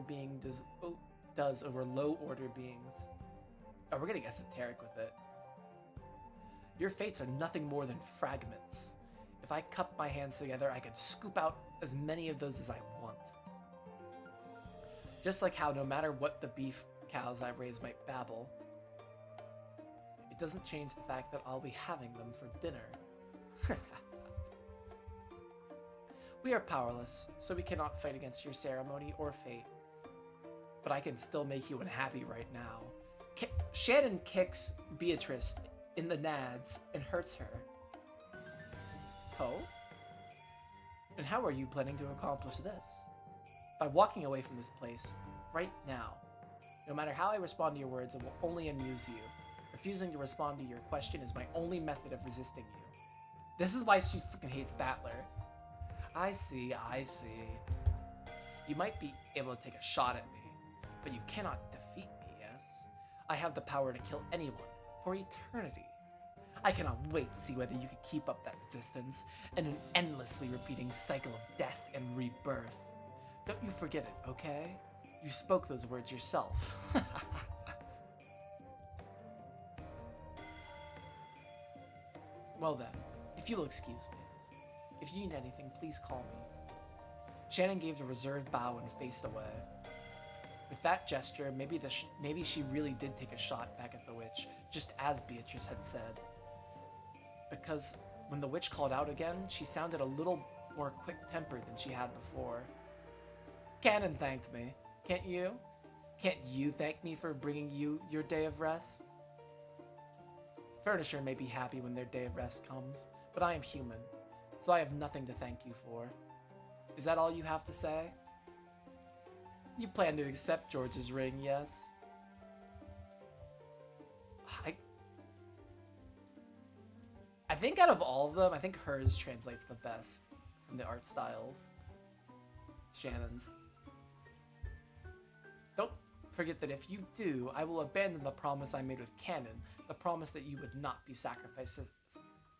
being does over low order beings. Oh, we're getting esoteric with it. Your fates are nothing more than fragments. If I cup my hands together, I could scoop out as many of those as I want. Just like how no matter what the beef cows I raise might babble, it doesn't change the fact that I'll be having them for dinner. We are powerless, so we cannot fight against your ceremony or fate. But I can still make you unhappy right now. Shannon kicks Beatrice in the nads and hurts her. Oh? And how are you planning to accomplish this? By walking away from this place, right now. No matter how I respond to your words, it will only amuse you. Refusing to respond to your question is my only method of resisting you. This is why she fucking hates Battler. I see. You might be able to take a shot at me, but you cannot defeat me, yes? I have the power to kill anyone, for eternity. I cannot wait to see whether you can keep up that resistance in an endlessly repeating cycle of death and rebirth. Don't you forget it, okay? You spoke those words yourself. Well then, if you'll excuse me. If you need anything, please call me. Shannon gave a reserved bow and faced away. With that gesture, maybe she really did take a shot back at the witch, just as Beatrice had said. Because when the witch called out again, she sounded a little more quick-tempered than she had before. Cannon thanked me. Can't you? Can't you thank me for bringing you your day of rest? Furniture may be happy when their day of rest comes, but I am human, so I have nothing to thank you for. Is that all you have to say? You plan to accept George's ring, yes? I think out of all of them, I think hers translates the best from the art styles. Shannon's. Don't forget that if you do, I will abandon the promise I made with Cannon, the promise that you would not be sacrificed as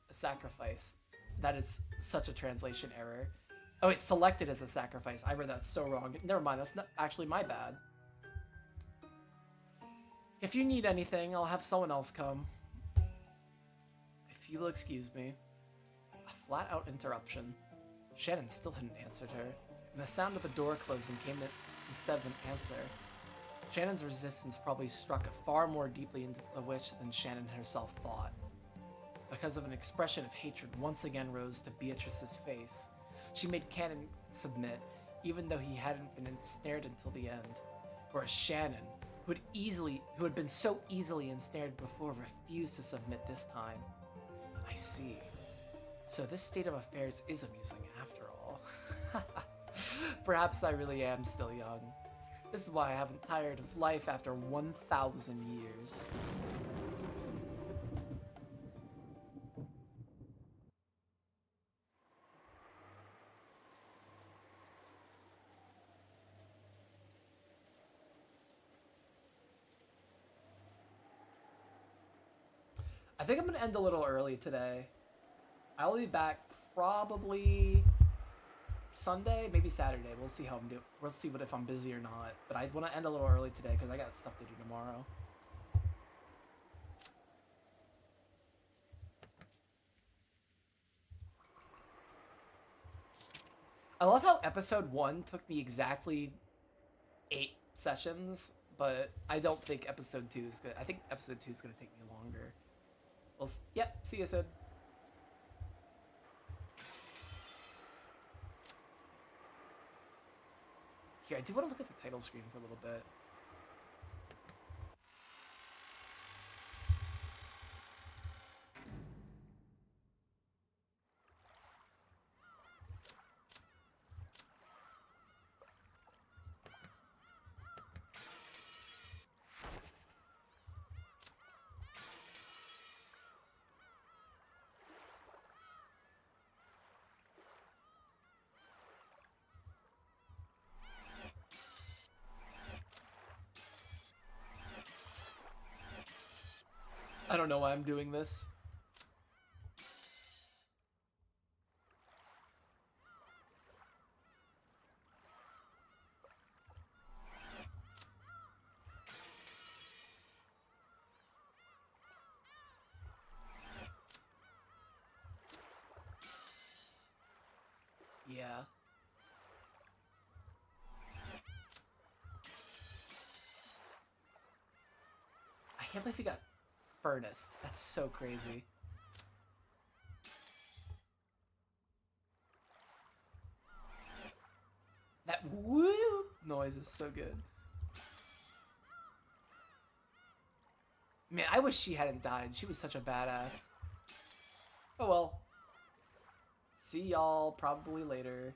a sacrifice. That is such a translation error. Oh, it's selected as a sacrifice. I read that so wrong. Never mind, that's not actually my bad. If you need anything, I'll have someone else come. If you'll excuse me. A flat-out interruption. Shannon still hadn't answered her, and the sound of the door closing came instead of an answer. Shannon's resistance probably struck far more deeply into the witch than Shannon herself thought. Because of an expression of hatred once again rose to Beatrice's face. She made Cannon submit, even though he hadn't been ensnared until the end. Whereas Shannon, who had been so easily ensnared before, refused to submit this time. I see. So this state of affairs is amusing after all. Perhaps I really am still young. This is why I haven't tired of life after 1,000 years. I think I'm gonna end a little early today. I'll be back probably Sunday, maybe Saturday. We'll see how I'm doing. We'll see if I'm busy or not. But I want to end a little early today because I got stuff to do tomorrow. I love how episode 1 took me exactly 8 sessions, but I don't think episode 2 is good. I think episode 2 is going to take me longer. Well, yep, see you soon. Here, I do want to look at the title screen for a little bit. I don't know why I'm doing this. Yeah. I can't believe he got furnace. That's so crazy. That woo noise is so good. Man, I wish she hadn't died. She was such a badass. Oh well. See y'all probably later.